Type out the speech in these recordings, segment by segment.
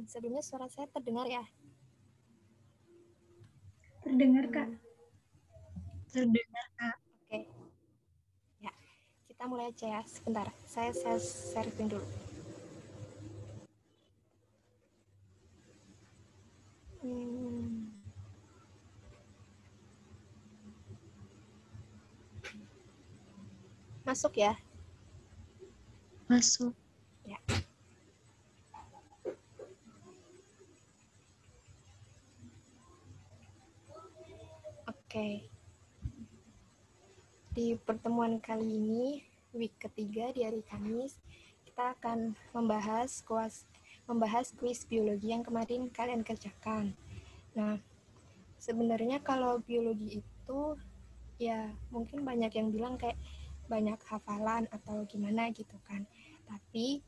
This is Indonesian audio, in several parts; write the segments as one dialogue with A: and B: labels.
A: Sebelumnya suara saya terdengar ya?
B: Terdengar, Kak.
C: Terdengar, Kak.
A: Oke. Ya, kita mulai aja ya. Sebentar, saya sharing dulu. Masuk ya?
C: Masuk.
A: Ya. Oke. Di pertemuan kali ini, week ketiga di hari Kamis, kita akan membahas kuis biologi yang kemarin kalian kerjakan. Nah, sebenarnya kalau biologi itu ya mungkin banyak yang bilang kayak banyak hafalan atau gimana gitu kan. Tapi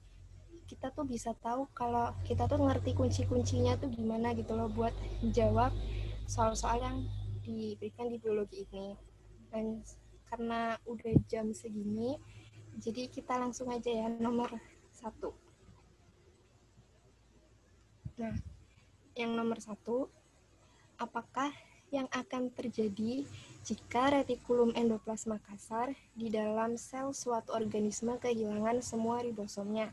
A: kita tuh bisa tahu kalau kita tuh ngerti kunci-kuncinya tuh gimana gitu loh buat jawab soal-soal yang diberikan di biologi ini. Dan karena udah jam segini, jadi kita langsung aja ya nomor 1. Nah, yang nomor 1, apakah yang akan terjadi jika retikulum endoplasma kasar di dalam sel suatu organisme kehilangan semua ribosomnya?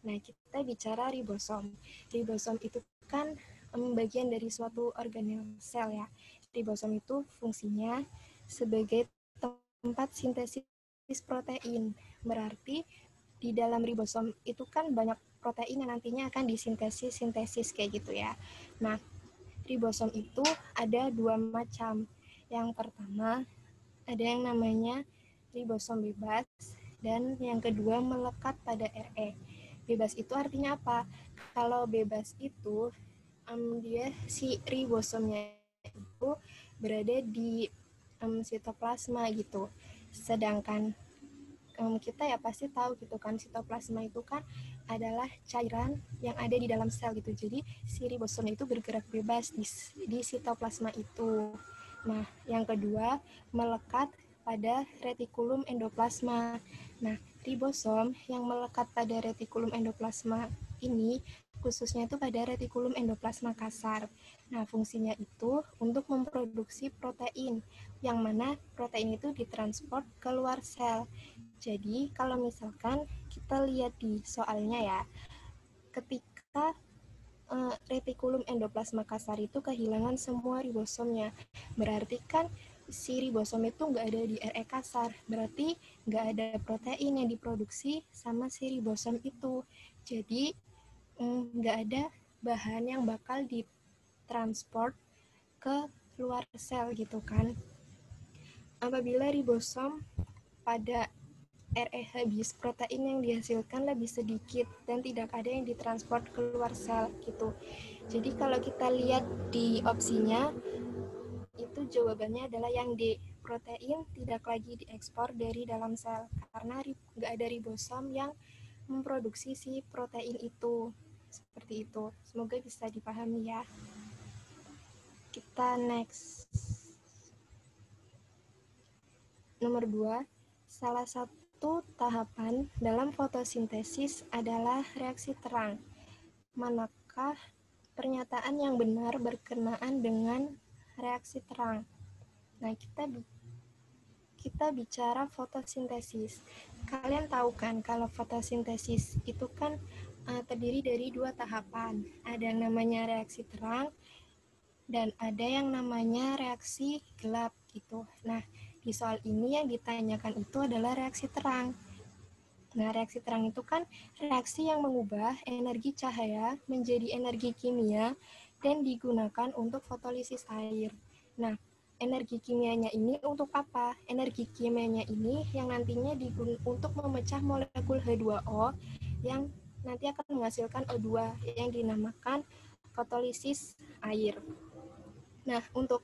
A: Nah, kita bicara ribosom. Ribosom itu kan bagian dari suatu organel sel ya. Ribosom itu fungsinya sebagai tempat sintesis protein. Berarti di dalam ribosom itu kan banyak protein yang nantinya akan disintesis kayak gitu ya. Nah, ribosom itu ada 2 macam. Yang pertama ada yang namanya ribosom bebas dan yang kedua melekat pada RE. Bebas itu artinya apa? Kalau bebas itu dia si ribosomnya itu berada di sitoplasma gitu. Sedangkan kita ya pasti tahu gitu kan, sitoplasma itu kan adalah cairan yang ada di dalam sel gitu. Jadi si ribosom itu bergerak bebas di sitoplasma itu. Nah, yang kedua melekat pada retikulum endoplasma. Nah, ribosom yang melekat pada retikulum endoplasma ini khususnya itu pada retikulum endoplasma kasar. Nah, fungsinya itu untuk memproduksi protein, yang mana protein itu ditransport keluar sel. Jadi, kalau misalkan kita lihat di soalnya ya, ketika retikulum endoplasma kasar itu kehilangan semua ribosomnya, berarti kan si ribosom itu nggak ada di RE kasar, berarti nggak ada protein yang diproduksi sama si ribosom itu. Jadi, nggak ada bahan yang bakal ditransport ke luar sel gitu kan. Apabila ribosom pada RE habis, protein yang dihasilkan lebih sedikit dan tidak ada yang ditransport keluar sel gitu. Jadi kalau kita lihat di opsinya, itu jawabannya adalah yang D, protein tidak lagi diekspor dari dalam sel karena nggak ada ribosom yang memproduksi si protein itu. Seperti itu. Semoga bisa dipahami ya. Kita next. Nomor 2, salah satu tahapan dalam fotosintesis adalah reaksi terang. Manakah pernyataan yang benar berkenaan dengan reaksi terang? Nah, kita bicara fotosintesis. Kalian tahu kan kalau fotosintesis itu kan terdiri dari 2 tahapan. Ada yang namanya reaksi terang dan ada yang namanya reaksi gelap gitu. Nah, di soal ini yang ditanyakan itu adalah reaksi terang. Nah, reaksi terang itu kan reaksi yang mengubah energi cahaya menjadi energi kimia dan digunakan untuk fotolisis air. Nah, energi kimianya ini untuk apa? Energi kimianya ini yang nantinya digunakan untuk memecah molekul H2O yang nanti akan menghasilkan O2 yang dinamakan fotolisis air. Nah, untuk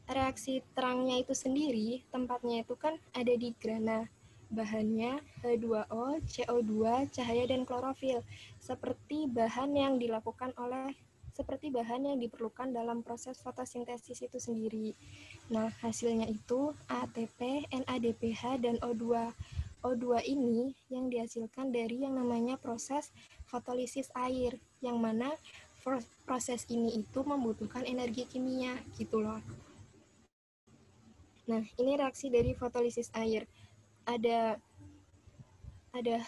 A: reaksi terangnya itu sendiri, tempatnya itu kan ada di grana. Bahannya H2O, CO2, cahaya, dan klorofil. Seperti bahan yang diperlukan dalam proses fotosintesis itu sendiri. Nah, hasilnya itu ATP, NADPH, dan O2. O2 ini yang dihasilkan dari yang namanya proses fotolisis air, yang mana proses ini itu membutuhkan energi kimia gitu loh. Nah, ini reaksi dari fotolisis air. Ada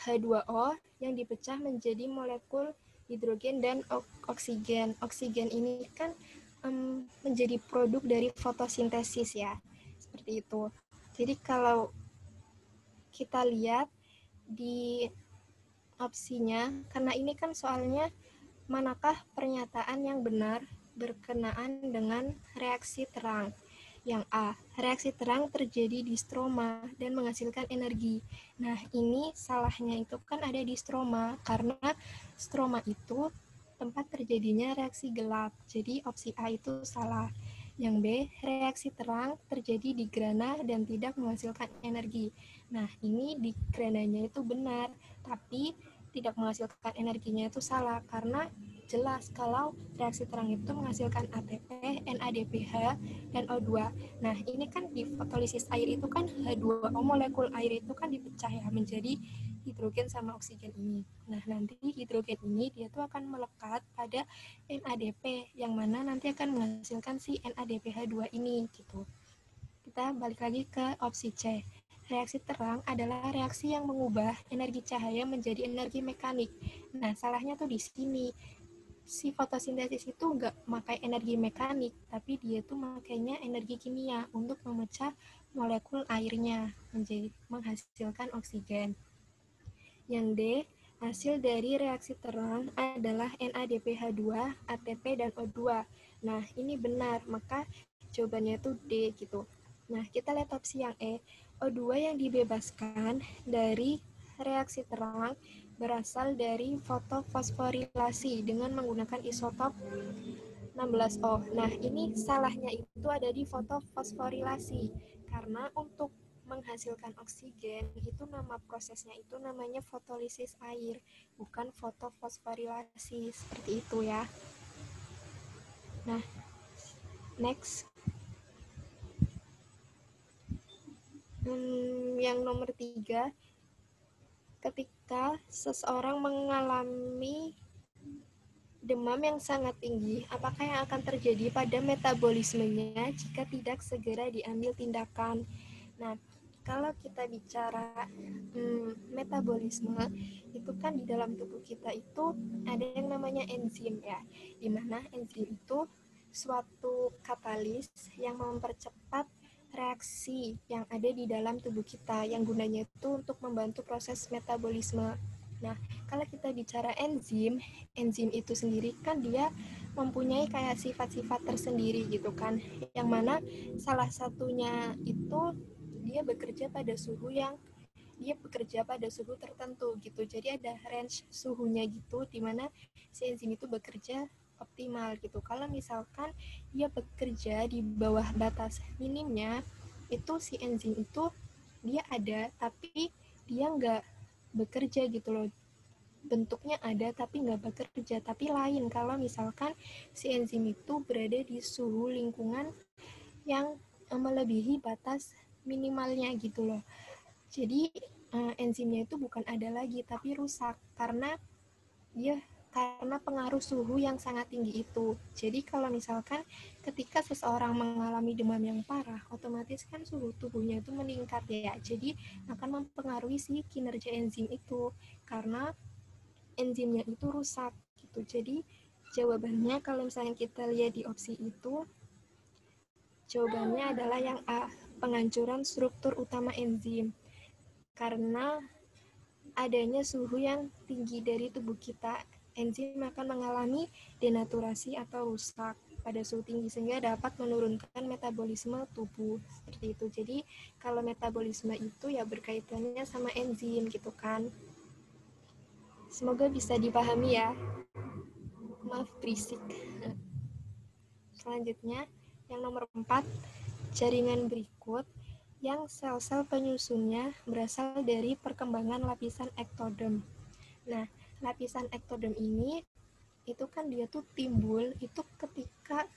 A: H2O yang dipecah menjadi molekul hidrogen dan oksigen. Oksigen ini kan menjadi produk dari fotosintesis ya, seperti itu. Jadi kalau kita lihat di opsinya, karena ini kan soalnya manakah pernyataan yang benar berkenaan dengan reaksi terang. Yang A, reaksi terang terjadi di stroma dan menghasilkan energi. Nah, ini salahnya itu kan ada di stroma, karena stroma itu tempat terjadinya reaksi gelap. Jadi opsi A itu salah. Yang B, reaksi terang terjadi di grana dan tidak menghasilkan energi. Nah, ini di grananya itu benar, tapi tidak menghasilkan energinya itu salah, karena jelas kalau reaksi terang itu menghasilkan ATP, NADPH, dan O2. Nah, ini kan di fotolisis air itu kan H2O, molekul air itu kan dipecah ya menjadi hidrogen sama oksigen ini. Nah, nanti hidrogen ini dia tuh akan melekat pada NADP, yang mana nanti akan menghasilkan si NADPH2 ini gitu. Kita balik lagi ke opsi C. Reaksi terang adalah reaksi yang mengubah energi cahaya menjadi energi mekanik. Nah, salahnya tuh di sini. Si fotosintesis itu nggak pakai energi mekanik, tapi dia tuh makainya energi kimia untuk memecah molekul airnya menjadi menghasilkan oksigen. Yang D, hasil dari reaksi terang adalah NADPH2, ATP, dan O2. Nah, ini benar, maka jawabannya itu D gitu. Nah, kita lihat opsi yang E. O2 yang dibebaskan dari reaksi terang berasal dari fotofosforilasi dengan menggunakan isotop 16O. Nah, ini salahnya itu ada di fotofosforilasi, karena untuk menghasilkan oksigen itu nama prosesnya itu namanya fotolisis air, bukan fotofosforilasi, seperti itu ya. Nah, next. Yang nomor 3, ketika seseorang mengalami demam yang sangat tinggi, apakah yang akan terjadi pada metabolismenya jika tidak segera diambil tindakan? Nah, kalau kita bicara metabolisme, itu kan di dalam tubuh kita itu ada yang namanya enzim ya, di mana enzim itu suatu katalis yang mempercepat reaksi yang ada di dalam tubuh kita, yang gunanya itu untuk membantu proses metabolisme. Nah, kalau kita bicara enzim itu sendiri kan dia mempunyai kayak sifat-sifat tersendiri gitu kan, yang mana salah satunya itu dia bekerja pada suhu tertentu gitu. Jadi ada range suhunya gitu, di mana si enzim itu bekerja optimal gitu. Kalau misalkan dia bekerja di bawah batas minimnya, itu si enzim itu dia ada tapi dia nggak bekerja gitu loh. Bentuknya ada tapi nggak bekerja. Tapi lain kalau misalkan si enzim itu berada di suhu lingkungan yang melebihi batas minimalnya gitu loh. Jadi enzimnya itu bukan ada lagi tapi rusak karena pengaruh suhu yang sangat tinggi itu. Jadi kalau misalkan ketika seseorang mengalami demam yang parah, otomatis kan suhu tubuhnya itu meningkat ya. Jadi akan mempengaruhi si kinerja enzim itu karena enzimnya itu rusak gitu. Jadi jawabannya kalau misalnya kita lihat di opsi itu, jawabannya adalah yang A, penghancuran struktur utama enzim. Karena adanya suhu yang tinggi dari tubuh kita, enzim akan mengalami denaturasi atau rusak pada suhu tinggi sehingga dapat menurunkan metabolisme tubuh seperti itu. Jadi kalau metabolisme itu ya berkaitannya sama enzim gitu kan. Semoga bisa dipahami ya. Maaf berisik. Selanjutnya yang nomor 4, jaringan berikut yang sel-sel penyusunnya berasal dari perkembangan lapisan ektodem. Nah, lapisan ektodem ini itu kan dia tuh timbul itu ketika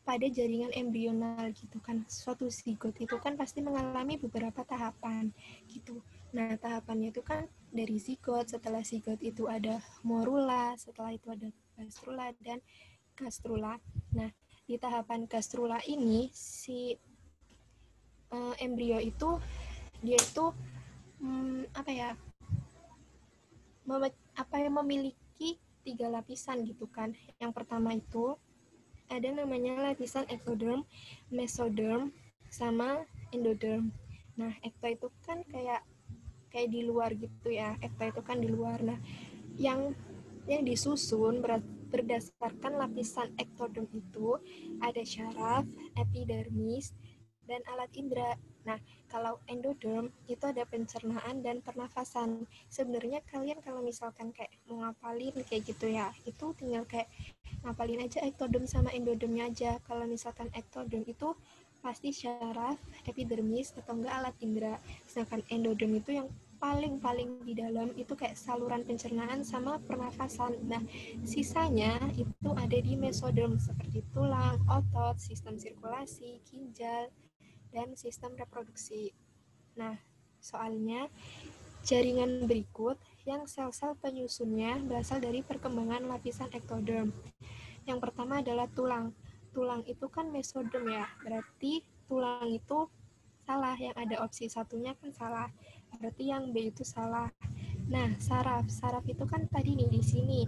A: pada jaringan embrional gitu kan. Suatu zigot itu kan pasti mengalami beberapa tahapan gitu. Nah, tahapannya itu kan dari zigot, setelah zigot itu ada morula, setelah itu ada gastrula dan gastrula. Nah, di tahapan gastrula ini si embrio itu dia itu apa ya? Memiliki 3 lapisan gitu kan. Yang pertama itu ada namanya lapisan ectoderm, mesoderm, sama endoderm. Nah, ekto itu kan kayak di luar gitu ya. Ekto itu kan di luar. Nah, yang disusun berdasarkan lapisan ektoderm itu ada syaraf, epidermis, dan alat indera. Nah, kalau endoderm itu ada pencernaan dan pernafasan. Sebenarnya kalian kalau misalkan kayak mau ngapalin kayak gitu ya, itu tinggal kayak ngapalin aja ektoderm sama endodermnya aja. Kalau misalkan ektoderm itu pasti syaraf, epidermis, atau enggak alat indera. Sedangkan endoderm itu yang paling di dalam itu kayak saluran pencernaan sama pernafasan. Nah, sisanya itu ada di mesoderm seperti tulang, otot, sistem sirkulasi, ginjal, dan sistem reproduksi. Nah, soalnya jaringan berikut yang sel-sel penyusunnya berasal dari perkembangan lapisan ektoderm. Yang pertama adalah tulang. Tulang itu kan mesoderm ya, berarti tulang itu salah, yang ada opsi satunya kan salah. Berarti yang B itu salah. Nah, saraf. Saraf itu kan tadi nih di sini.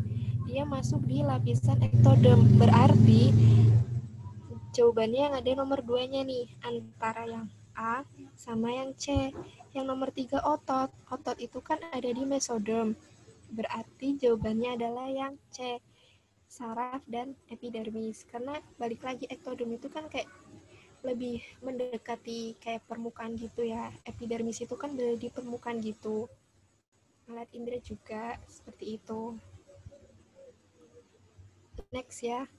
A: Dia masuk di lapisan ektoderm. Berarti jawabannya yang ada nomor 2-nya nih, antara yang A sama yang C. Yang nomor 3 otot. Otot itu kan ada di mesoderm. Berarti jawabannya adalah yang C, saraf dan epidermis. Karena balik lagi ektoderm itu kan kayak lebih mendekati kayak permukaan gitu ya. Epidermis itu kan berada di permukaan gitu. Alat indera juga seperti itu. Next ya.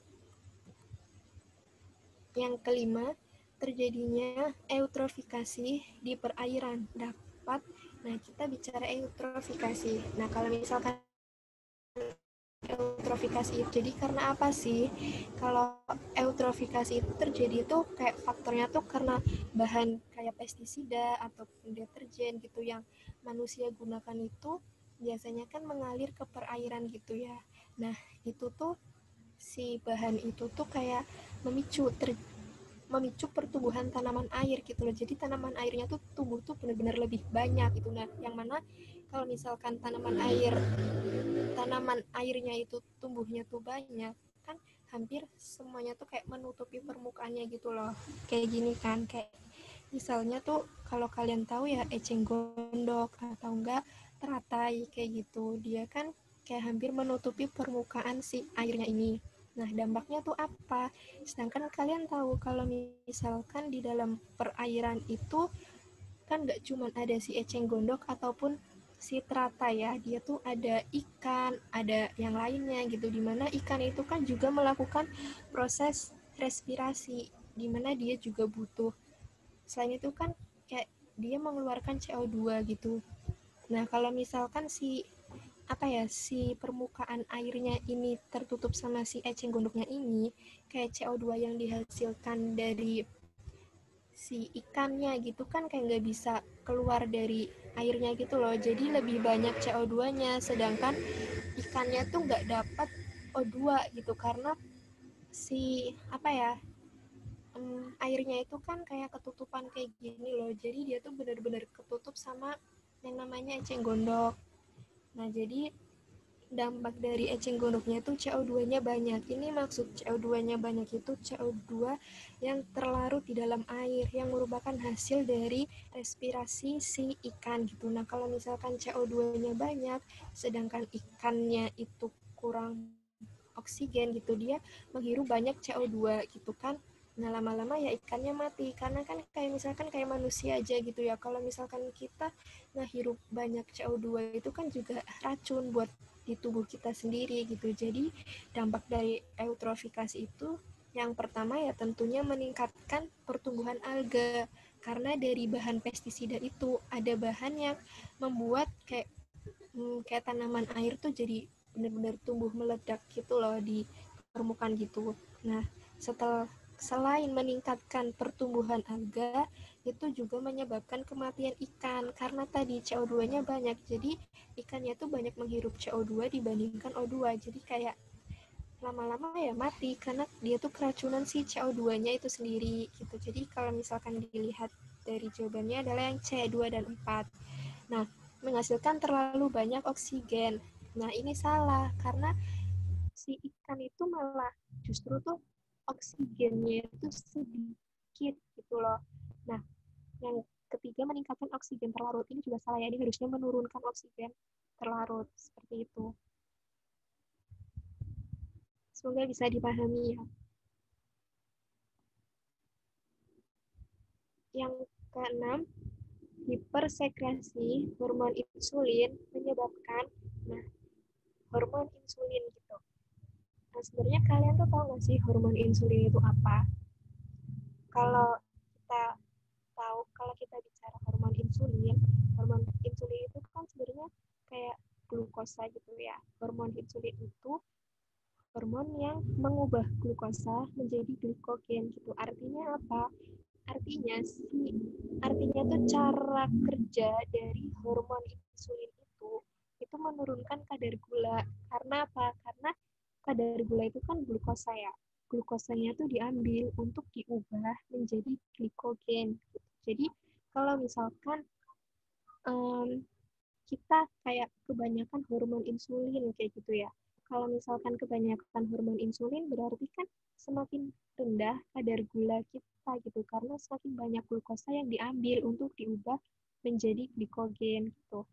A: Yang kelima, terjadinya eutrofikasi di perairan. Nah, kita bicara eutrofikasi. Nah, kalau misalkan eutrofikasi itu jadi karena apa sih? Kalau eutrofikasi itu terjadi itu kayak faktornya tuh karena bahan kayak pestisida ataupun deterjen gitu yang manusia gunakan itu biasanya kan mengalir ke perairan gitu ya. Nah, itu tuh si bahan itu tuh kayak memicu pertumbuhan tanaman air gitu loh. Jadi tanaman airnya tuh tumbuh tuh benar-benar lebih banyak gitu. Nah, yang mana kalau misalkan tanaman airnya itu tumbuhnya tuh banyak, kan hampir semuanya tuh kayak menutupi permukaannya gitu loh. Kayak gini kan, kayak misalnya tuh kalau kalian tahu ya eceng gondok atau enggak teratai kayak gitu, dia kan kayak hampir menutupi permukaan si airnya ini. Nah, dampaknya tuh apa? Sedangkan kalian tahu kalau misalkan di dalam perairan itu kan nggak cuma ada si eceng gondok ataupun si teratai ya, dia tuh ada ikan, ada yang lainnya gitu, dimana ikan itu kan juga melakukan proses respirasi, dimana dia juga butuh, selain itu kan kayak dia mengeluarkan CO2 gitu. Nah, kalau misalkan si permukaan airnya ini tertutup sama si eceng gondoknya ini, kayak CO2 yang dihasilkan dari si ikannya gitu kan kayak nggak bisa keluar dari airnya gitu loh, jadi lebih banyak CO2-nya, sedangkan ikannya tuh nggak dapat O2 gitu karena si apa ya airnya itu kan kayak ketutupan kayak gini loh, jadi dia tuh benar-benar ketutup sama yang namanya eceng gondok. Nah, jadi dampak dari eceng gondoknya itu CO2-nya banyak. Ini maksud CO2-nya banyak itu CO2 yang terlarut di dalam air yang merupakan hasil dari respirasi si ikan gitu. Nah, kalau misalkan CO2-nya banyak sedangkan ikannya itu kurang oksigen gitu, dia menghirup banyak CO2 gitu kan. Nah, lama-lama ya ikannya mati karena kan kayak misalkan kayak manusia aja gitu ya. Kalau misalkan kita ngehirup banyak CO2 itu kan juga racun buat di tubuh kita sendiri gitu. Jadi dampak dari eutrofikasi itu yang pertama ya tentunya meningkatkan pertumbuhan alga, karena dari bahan pestisida itu ada bahan yang membuat kayak tanaman air tuh jadi benar-benar tumbuh meledak gitu loh di permukaan gitu. Nah, setelah selain meningkatkan pertumbuhan alga, itu juga menyebabkan kematian ikan karena tadi CO2-nya banyak. Jadi ikannya tuh banyak menghirup CO2 dibandingkan O2. Jadi kayak lama-lama ya mati karena dia tuh keracunan si CO2-nya itu sendiri gitu. Jadi kalau misalkan dilihat dari jawabannya adalah yang C 2 dan 4. Nah, menghasilkan terlalu banyak oksigen. Nah, ini salah karena si ikan itu malah justru tuh oksigennya itu sedikit gitu loh. Nah, yang ketiga meningkatkan oksigen terlarut ini juga salah ya, ini harusnya menurunkan oksigen terlarut seperti itu. Semoga bisa dipahami ya. Yang keenam, hipersekresi hormon insulin menyebabkan hormon insulin gitu. Nah, sebenarnya kalian tuh tahu nggak sih hormon insulin itu apa? Kalau kita tahu, kalau kita bicara hormon insulin itu kan sebenarnya kayak glukosa gitu ya. Hormon insulin itu hormon yang mengubah glukosa menjadi glikogen gitu. Artinya apa? Artinya tuh cara kerja dari hormon insulin itu menurunkan kadar gula. Karena apa? Karena kadar gula itu kan glukosa ya. Glukosanya tuh diambil untuk diubah menjadi glikogen. Jadi kalau misalkan um, kita kayak kebanyakan hormon insulin kayak gitu ya. Kalau misalkan kebanyakan hormon insulin berarti kan semakin rendah kadar gula kita gitu karena semakin banyak glukosa yang diambil untuk diubah menjadi glikogen gitu.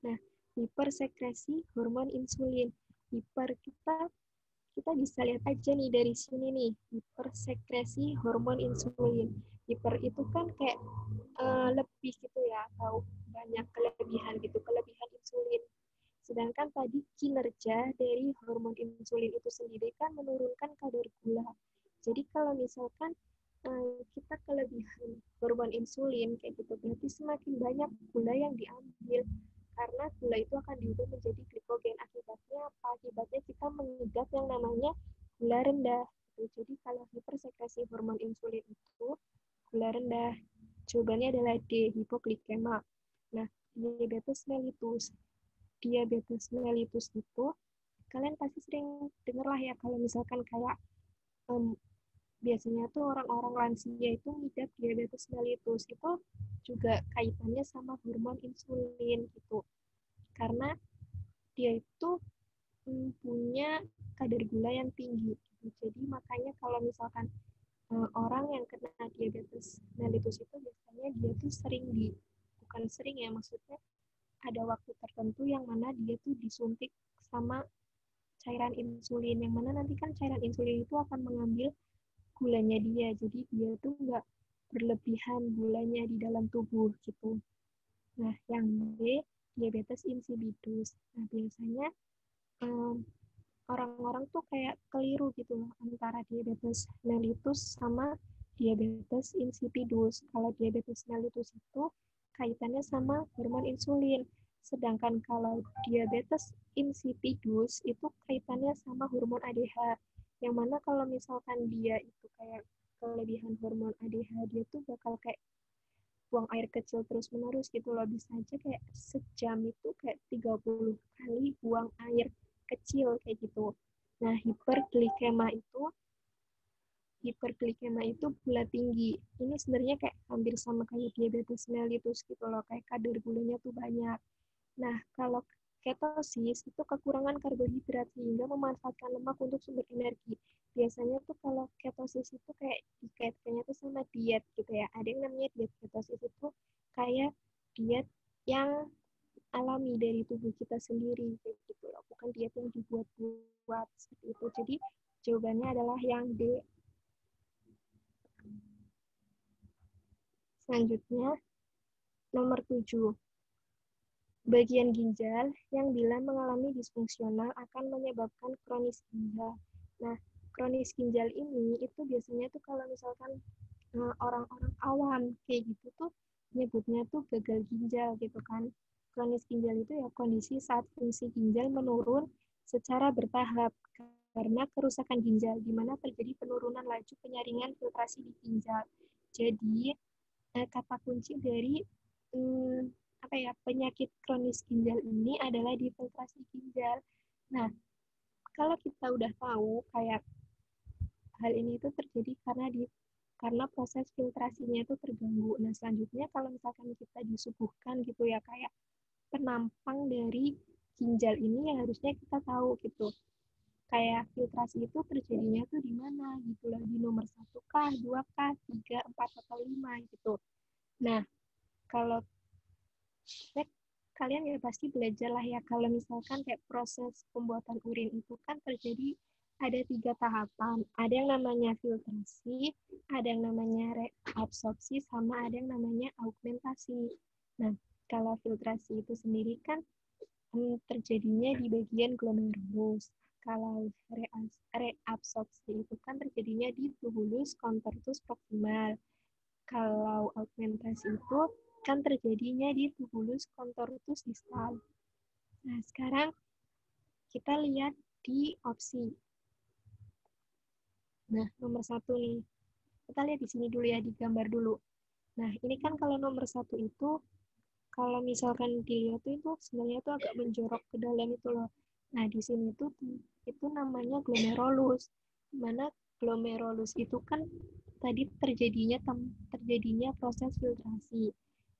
A: Nah, hipersekresi hormon insulin. Kita bisa lihat aja nih dari sini nih, hipersekresi hormon insulin. Hiper itu kan kayak lebih gitu ya, atau banyak kelebihan gitu, kelebihan insulin. Sedangkan tadi kinerja dari hormon insulin itu sendiri kan menurunkan kadar gula. Jadi kalau misalkan kita kelebihan hormon insulin kayak gitu, berarti semakin banyak gula yang diambil karena gula itu akan diubah menjadi glikogen. Akibatnya apa? Akibatnya kita mengidap yang namanya gula rendah. Jadi kalau hipersekresi hormon insulin itu gula rendah. Jawabannya adalah D, hipoglikema. Nah, diabetes mellitus. Diabetes mellitus itu kalian pasti sering dengar lah ya kalau misalkan kayak biasanya tuh orang-orang lansia itu ngidap diabetes mellitus itu juga kaitannya sama hormon insulin gitu. Karena dia itu punya kadar gula yang tinggi. Jadi makanya kalau misalkan orang yang kena diabetes mellitus itu biasanya dia tuh bukan sering ya, maksudnya ada waktu tertentu yang mana dia tuh disuntik sama cairan insulin, yang mana nanti kan cairan insulin itu akan mengambil gulanya dia, jadi dia tuh nggak berlebihan gulanya di dalam tubuh gitu. Nah, yang B, diabetes insipidus. Nah, biasanya orang-orang tuh kayak keliru gitu loh antara diabetes mellitus sama diabetes insipidus. Kalau diabetes mellitus itu kaitannya sama hormon insulin. Sedangkan kalau diabetes insipidus itu kaitannya sama hormon ADH. Yang mana kalau misalkan dia itu kayak kelebihan hormon ADH, dia tuh bakal kayak buang air kecil terus menerus gitu loh, bisa aja kayak sejam itu kayak 30 kali buang air kecil kayak gitu. Nah, hiperglikema itu gula tinggi. Ini sebenarnya kayak hampir sama kayak diabetes mellitus gitu loh, kayak kadar gulanya tuh banyak. Nah, kalau ketosis itu kekurangan karbohidrat sehingga memanfaatkan lemak untuk sumber energi. Biasanya tuh kalau ketosis itu kayak dikaitkannya tuh sama diet gitu ya. Ada yang namanya diet ketosis itu kayak diet yang alami dari tubuh kita sendiri kayak gitu loh. Bukan diet yang dibuat-buat seperti itu. Jadi jawabannya adalah yang D. Selanjutnya nomor 7. Bagian ginjal yang bila mengalami disfungsional akan menyebabkan kronis ginjal. Nah, kronis ginjal ini itu biasanya tuh kalau misalkan orang-orang awam kayak gitu tuh nyebutnya tuh gagal ginjal gitu kan. Kronis ginjal itu ya kondisi saat fungsi ginjal menurun secara bertahap karena kerusakan ginjal, di mana terjadi penurunan laju penyaringan filtrasi di ginjal. Jadi, kata kunci dari penyakit kronis ginjal ini adalah di filtrasi ginjal. Nah, kalau kita udah tahu kayak hal ini itu terjadi karena proses filtrasinya itu terganggu. Nah, selanjutnya kalau misalkan kita disuguhkan gitu ya kayak penampang dari ginjal ini, ya harusnya kita tahu gitu. Kayak filtrasi itu terjadinya tuh di mana gitu loh, di nomor 1 kah, 2 kah, 3, 4, atau 5 gitu. Nah, kalau kalian ya pasti belajar lah ya kalau misalkan kayak proses pembuatan urin itu kan terjadi ada 3 tahapan. Ada yang namanya filtrasi, ada yang namanya reabsorpsi, sama ada yang namanya augmentasi. Nah, kalau filtrasi itu sendiri kan terjadinya di bagian glomerulus. Kalau reabsorpsi itu kan terjadinya di tubulus contortus proximal. Kalau augmentasi itu kan terjadinya di tubulus contortus distal. Nah, sekarang kita lihat di opsi. Nah, nomor 1 nih. Kita lihat di sini dulu ya, di gambar dulu. Nah, ini kan kalau nomor 1 itu, kalau misalkan dilihat itu sebenarnya itu agak menjorok ke dalam itu loh. Nah, di sini tuh itu namanya glomerulus. Dimana glomerulus itu kan tadi terjadinya proses filtrasi.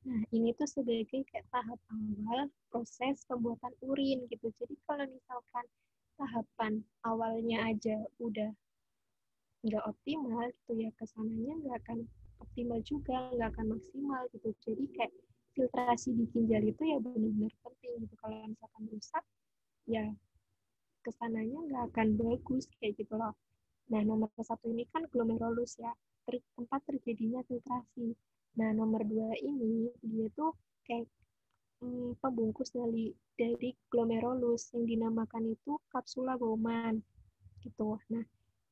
A: Nah, ini tuh sebagai kayak tahap awal proses pembuatan urin gitu. Jadi kalau misalkan tahapan awalnya aja udah nggak optimal gitu ya, kesananya nggak akan optimal juga, nggak akan maksimal gitu. Jadi kayak filtrasi di ginjal itu ya benar-benar penting gitu. Kalau misalkan rusak, ya kesananya nggak akan bagus kayak gitu loh. Nah, nomor 1 ini kan glomerulus ya, tempat terjadinya filtrasi. Nah, nomor 2 ini dia tuh kayak pembungkus dari glomerulus yang dinamakan itu kapsula Bowman gitu. Nah,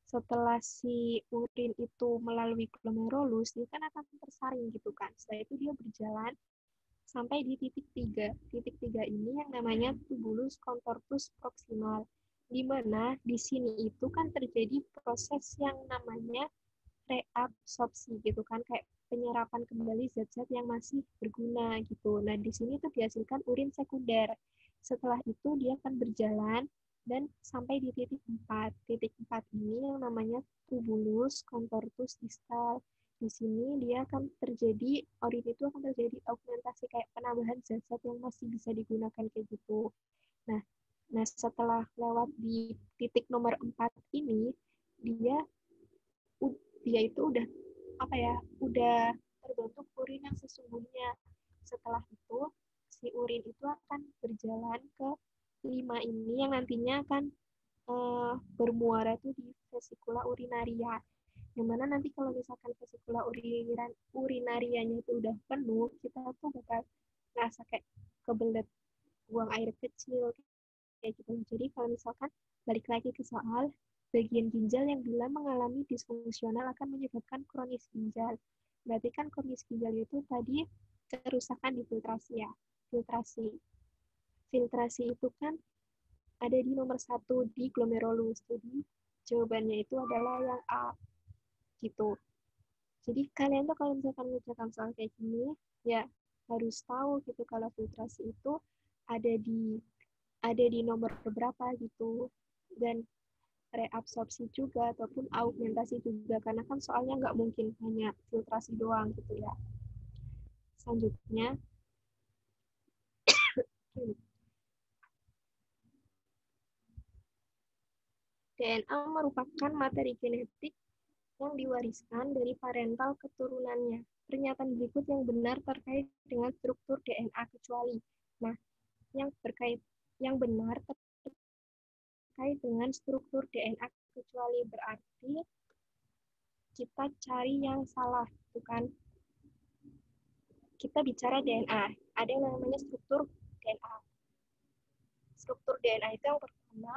A: setelah si urin itu melalui glomerulus, dia kan akan tersaring gitu kan. Setelah itu dia berjalan sampai di titik 3. Titik 3 ini yang namanya tubulus contortus proximal. Di mana di sini itu kan terjadi proses yang namanya reabsorpsi gitu kan, kayak penyerapan kembali zat-zat yang masih berguna gitu. Nah, di sini tuh dihasilkan urin sekunder. Setelah itu dia akan berjalan dan sampai di titik 4. Titik 4 ini yang namanya tubulus contortus distal. Di sini dia akan terjadi, urin itu akan terjadi augmentasi, kayak penambahan zat-zat yang masih bisa digunakan kayak gitu. Nah, setelah lewat di titik nomor 4 ini, dia dia itu udah terbentuk urin yang sesungguhnya. Setelah itu si urin itu akan berjalan ke 5 ini yang nantinya akan bermuara tuh di vesikula urinaria. Yang mana nanti kalau misalkan vesikula urinarianya itu udah penuh, kita tuh bakal ngerasa kayak kebelet buang air kecil kayak gitu. Jadi kalau misalkan balik lagi ke soal, bagian ginjal yang bila mengalami disfungsional akan menyebabkan kronis ginjal. Berarti kan kronis ginjal itu tadi kerusakan di filtrasi ya. Filtrasi. Filtrasi itu kan ada di nomor 1 di glomerulus. Jadi jawabannya itu adalah yang A gitu. Jadi kalian tuh kalau misalkan mengerjakan soal kayak gini, ya harus tahu gitu kalau filtrasi itu ada di nomor berapa gitu. Dan reabsorpsi juga ataupun augmentasi juga, karena kan soalnya nggak mungkin hanya filtrasi doang gitu ya. Selanjutnya, DNA merupakan materi genetik yang diwariskan dari parental keturunannya. Pernyataan berikut yang benar terkait dengan struktur DNA kecuali. Nah, yang benar terkait dengan struktur DNA kecuali berarti kita cari yang salah, bukan? Kita bicara DNA, ada yang namanya struktur DNA. Struktur DNA itu yang pertama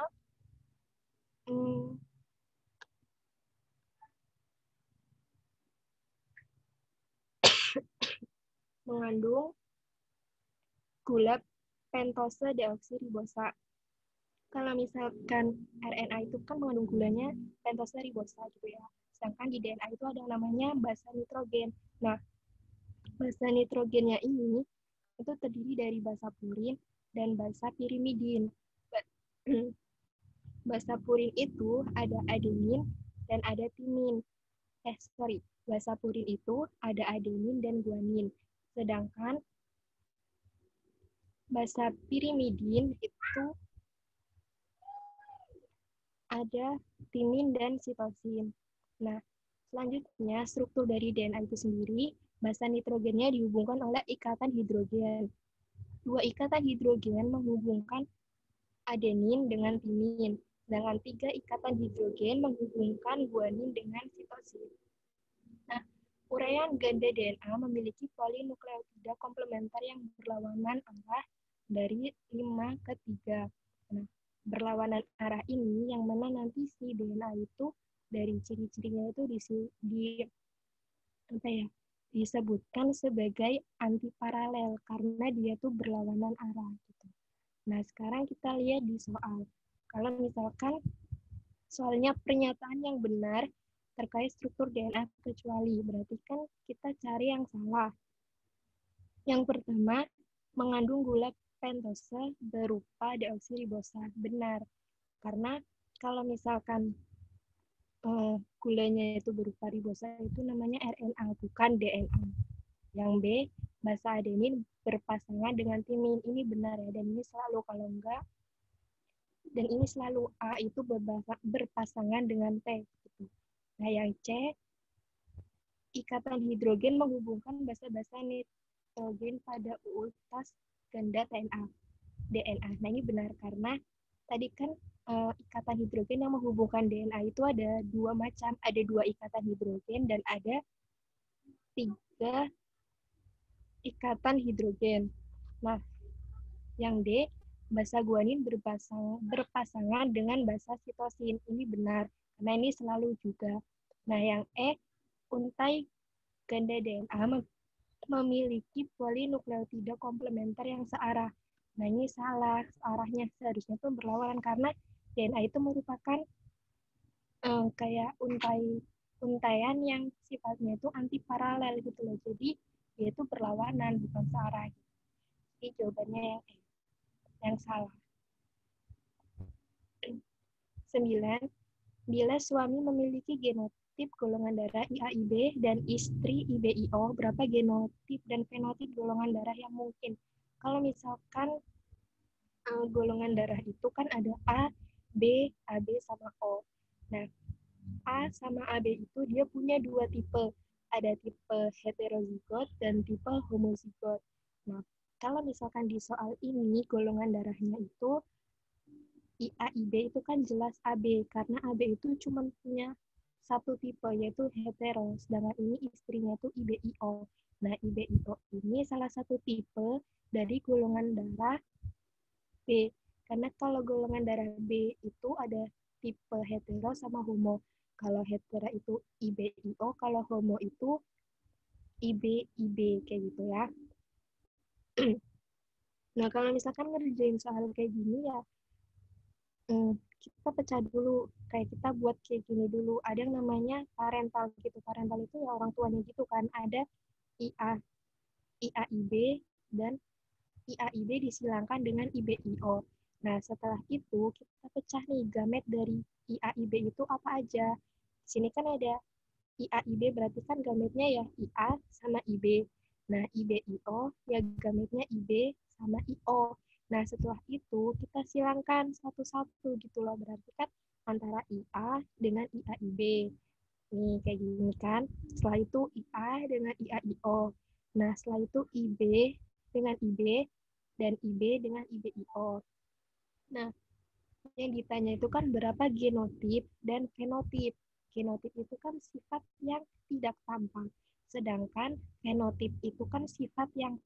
A: mengandung gula pentose deoksiribosa. Kalau misalkan RNA itu kan mengandung gulanya pentose ribosa gitu ya. Sedangkan di DNA itu ada namanya basa nitrogen. Nah, basa nitrogennya ini itu terdiri dari basa purin dan basa pirimidin. Basa purin itu ada adenin dan ada timin. Basa purin itu ada adenin dan guanin. Sedangkan basa pirimidin itu ada timin dan sitosin. Nah, selanjutnya struktur dari DNA itu sendiri, basa nitrogennya dihubungkan oleh ikatan hidrogen. Dua ikatan hidrogen menghubungkan adenin dengan timin, sedangkan 3 ikatan hidrogen menghubungkan guanin dengan sitosin. Nah, uraian ganda DNA memiliki polinukleotida komplementer yang berlawanan arah dari 5 ke 3. Nah, berlawanan arah ini yang mana nanti si DNA itu dari ciri-cirinya itu disebutkan sebagai antiparalel karena dia tuh berlawanan arah gitu. Nah, sekarang kita lihat di soal. Kalau misalkan soalnya pernyataan yang benar terkait struktur DNA kecuali, berarti kan kita cari yang salah. Yang pertama, mengandung gula pentose berupa deoksiribosa. Benar, karena kalau misalkan gulanya itu berupa ribosa itu namanya RNA, bukan DNA. Yang B, basa adenin berpasangan dengan timin. Ini benar ya, dan ini selalu, kalau enggak, dan ini selalu A itu berpasangan dengan T. Gitu. Nah, yang C, ikatan hidrogen menghubungkan basa-basa nitrogen pada utas ganda DNA. Nah, ini benar karena tadi kan ikatan hidrogen yang menghubungkan DNA itu ada dua macam. Ada 2 ikatan hidrogen dan ada 3 ikatan hidrogen. Nah, yang D, basa guanin berpasangan dengan basa sitosin. Ini benar, karena ini selalu juga. Nah, yang E, untai ganda DNA memiliki polinukleotida komplementer yang searah. Nah, ini salah. Arahnya seharusnya itu berlawanan karena DNA itu merupakan kayak untaian yang sifatnya itu antiparalel gitu loh. Jadi, dia itu berlawanan, bukan searah. Jadi, jawabannya yang E, yang salah. 9. Bila suami memiliki genotip golongan darah IAIB dan istri IBIO, berapa genotip dan fenotip golongan darah yang mungkin? Kalau misalkan golongan darah itu kan ada A, B, AB, sama O. Nah, A sama AB itu dia punya 2 tipe. Ada tipe heterozigot dan tipe homozigot. Nah, kalau misalkan di soal ini golongan darahnya itu IAIB itu kan jelas AB, karena AB itu cuma punya satu tipe, yaitu hetero, sedangkan ini istrinya tuh IBIO. Nah, IBIO ini salah satu tipe dari golongan darah B, karena kalau golongan darah B itu ada tipe hetero sama homo. Kalau hetero itu IBIO, kalau homo itu IBIB, kayak gitu ya. Nah, kalau misalkan ngerjain soal kayak gini ya, kita pecah dulu, kayak kita buat kayak gini dulu. Ada yang namanya parental gitu. Parental itu ya orang tuanya gitu kan. Ada IAIB dan IAIB disilangkan dengan IBIO. Nah, setelah itu kita pecah nih gamet dari IAIB itu apa aja. Di sini kan ada IAIB, berarti kan gametnya ya IA sama IB. Nah, IBIO ya gametnya IB sama IO. Nah, setelah itu kita silangkan satu-satu gitu loh. Berarti kan antara IA dengan IAIB. Nih, kayak gini kan. Setelah itu IA dengan IAIO. Nah, setelah itu IB dengan IB dan IB dengan IBIO. Nah, yang ditanya itu kan berapa genotip dan fenotip. Genotip itu kan sifat yang tidak tampak, sedangkan fenotip itu kan sifat yang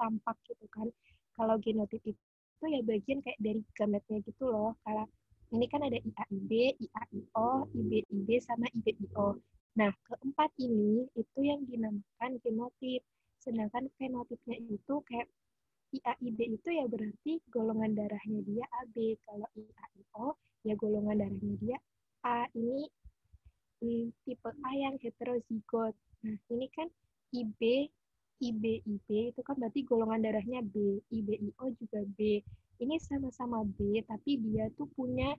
A: tampak gitu kan. Kalau genotip itu ya bagian kayak dari gametnya gitu loh. Kalau ini kan ada IAIB, IAIO, IBIB sama IBIO. Nah, keempat ini itu yang dinamakan genotip. Sedangkan fenotipnya itu kayak IAIB itu ya berarti golongan darahnya dia AB. Kalau IAIO ya golongan darahnya dia A. Ini tipe A yang heterozigot. Nah, ini kan IB, IB itu kan berarti golongan darahnya B. IBIO juga B. Ini sama-sama B, tapi dia tuh punya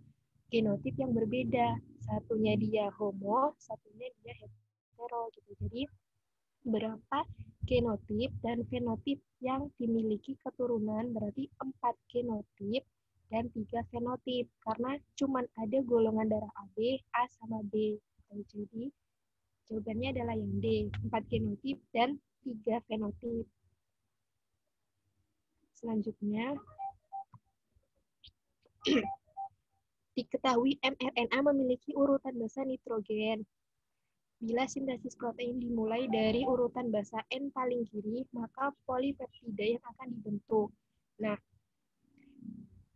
A: genotip yang berbeda. Satunya dia homo, satunya dia hetero gitu. Jadi berapa genotip dan fenotip yang dimiliki keturunan berarti 4 genotip dan 3 fenotip karena cuma ada golongan darah AB, A sama B. Jadi jawabannya adalah yang D, 4 genotip dan 3 fenotip. Selanjutnya, diketahui mRNA memiliki urutan basa nitrogen. Bila sintesis protein dimulai dari urutan basa N paling kiri, maka polipeptida yang akan dibentuk. Nah,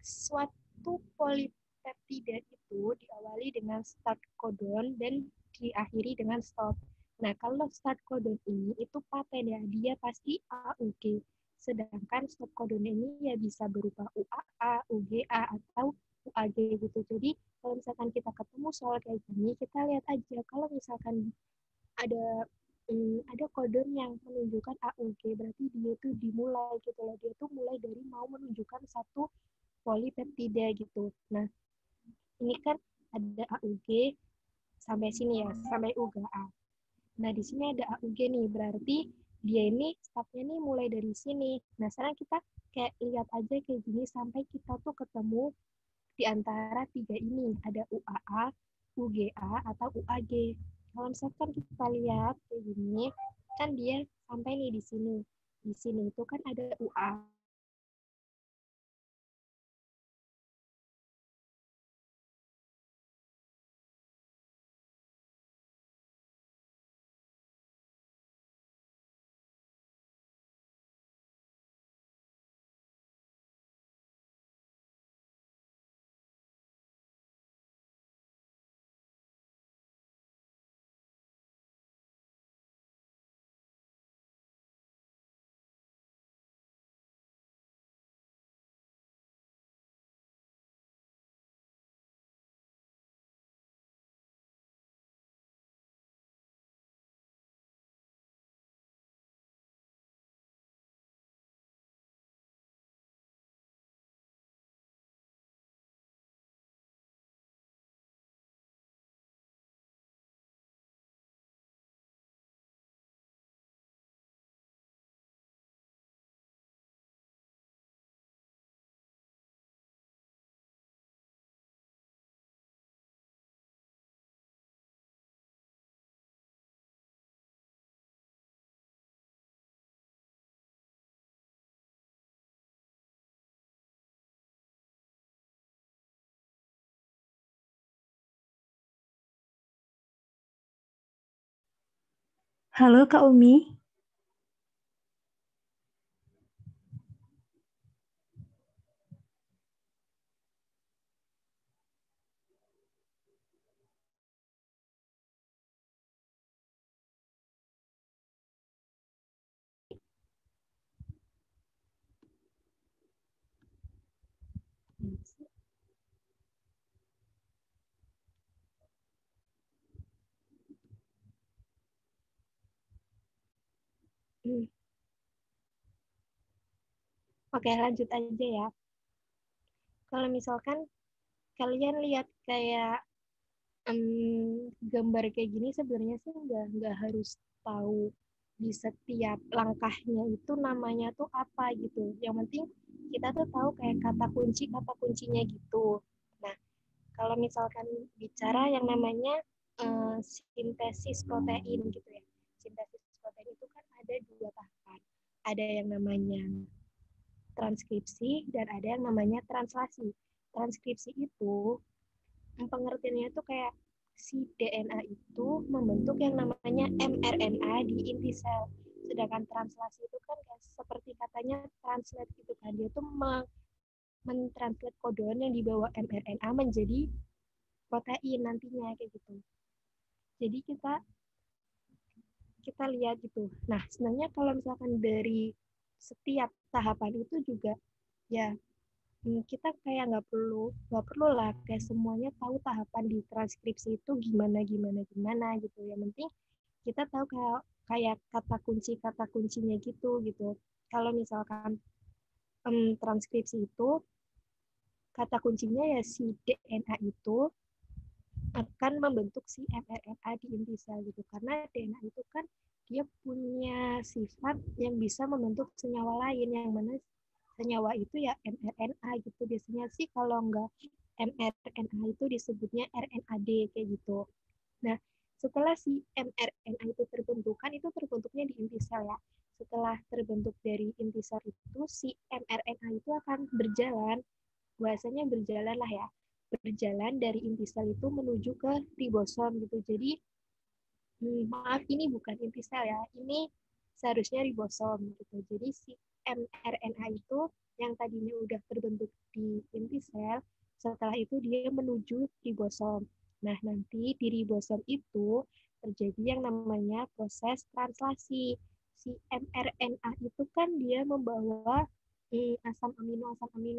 A: suatu polipeptida itu diawali dengan start codon dan diakhiri dengan stop. Nah, kalau start codon ini itu paten ya, dia pasti AUG. Sedangkan stop codon ini ya bisa berupa UAA, UGA, atau UAG gitu. Jadi, kalau misalkan kita ketemu soal kayak gini, kita lihat aja. Kalau misalkan ada ada codon yang menunjukkan AUG, berarti dia itu dimulai gitu loh. Dia tuh mulai dari mau menunjukkan satu polipeptida gitu. Nah, ini kan ada AUG sampai sini ya, sampai UGA. Nah, di sini ada AUG nih, berarti dia ini stepnya nih mulai dari sini. Nah, sekarang kita kayak lihat aja kayak gini sampai kita tuh ketemu di antara tiga ini. Ada UAA, UGA, atau UAG. Kalau misalkan kita lihat kayak gini, kan dia sampai nih di sini. Di sini itu kan ada UA.
C: Halo Kak Umi.
A: Oke, lanjut aja ya. Kalau misalkan kalian lihat kayak gambar kayak gini sebenarnya sih nggak harus tahu di setiap langkahnya itu namanya tuh apa gitu. Yang penting kita tuh tahu kayak kata kuncinya gitu. Nah, kalau misalkan bicara yang namanya sintesis protein gitu ya. Sintesis protein itu kan ada dua tahapan. Ada yang namanya transkripsi dan ada yang namanya translasi. Transkripsi itu pengertiannya itu kayak si DNA itu membentuk yang namanya mRNA di inti sel. Sedangkan translasi itu kan kayak seperti katanya translate gitu kan. Dia tuh mentranslate kodon yang dibawa mRNA menjadi protein nantinya kayak gitu. Jadi kita lihat gitu. Nah, sebenarnya kalau misalkan dari setiap tahapan itu juga ya kita kayak nggak perlu lah kayak semuanya tahu tahapan di transkripsi itu gimana gimana gimana gitu. Yang penting kita tahu kayak kata kuncinya gitu. Kalau misalkan transkripsi itu kata kuncinya ya si DNA itu akan membentuk si mRNA di inti sel gitu. Karena DNA itu kan dia punya sifat yang bisa membentuk senyawa lain, yang mana senyawa itu ya mRNA gitu. Biasanya sih kalau enggak mRNA itu disebutnya RNAD kayak gitu. Nah, setelah si mRNA itu terbentukan, itu terbentuknya di inti sel ya. Setelah terbentuk dari inti sel itu, si mRNA itu akan berjalan, bahasanya berjalan lah ya, berjalan dari inti sel itu menuju ke ribosom gitu. Jadi, maaf ini bukan inti sel ya, ini seharusnya ribosom gitu. Jadi si mRNA itu yang tadinya udah terbentuk di inti sel, setelah itu dia menuju ribosom. Nah, nanti di ribosom itu terjadi yang namanya proses translasi. Si mRNA itu kan dia membawa asam amino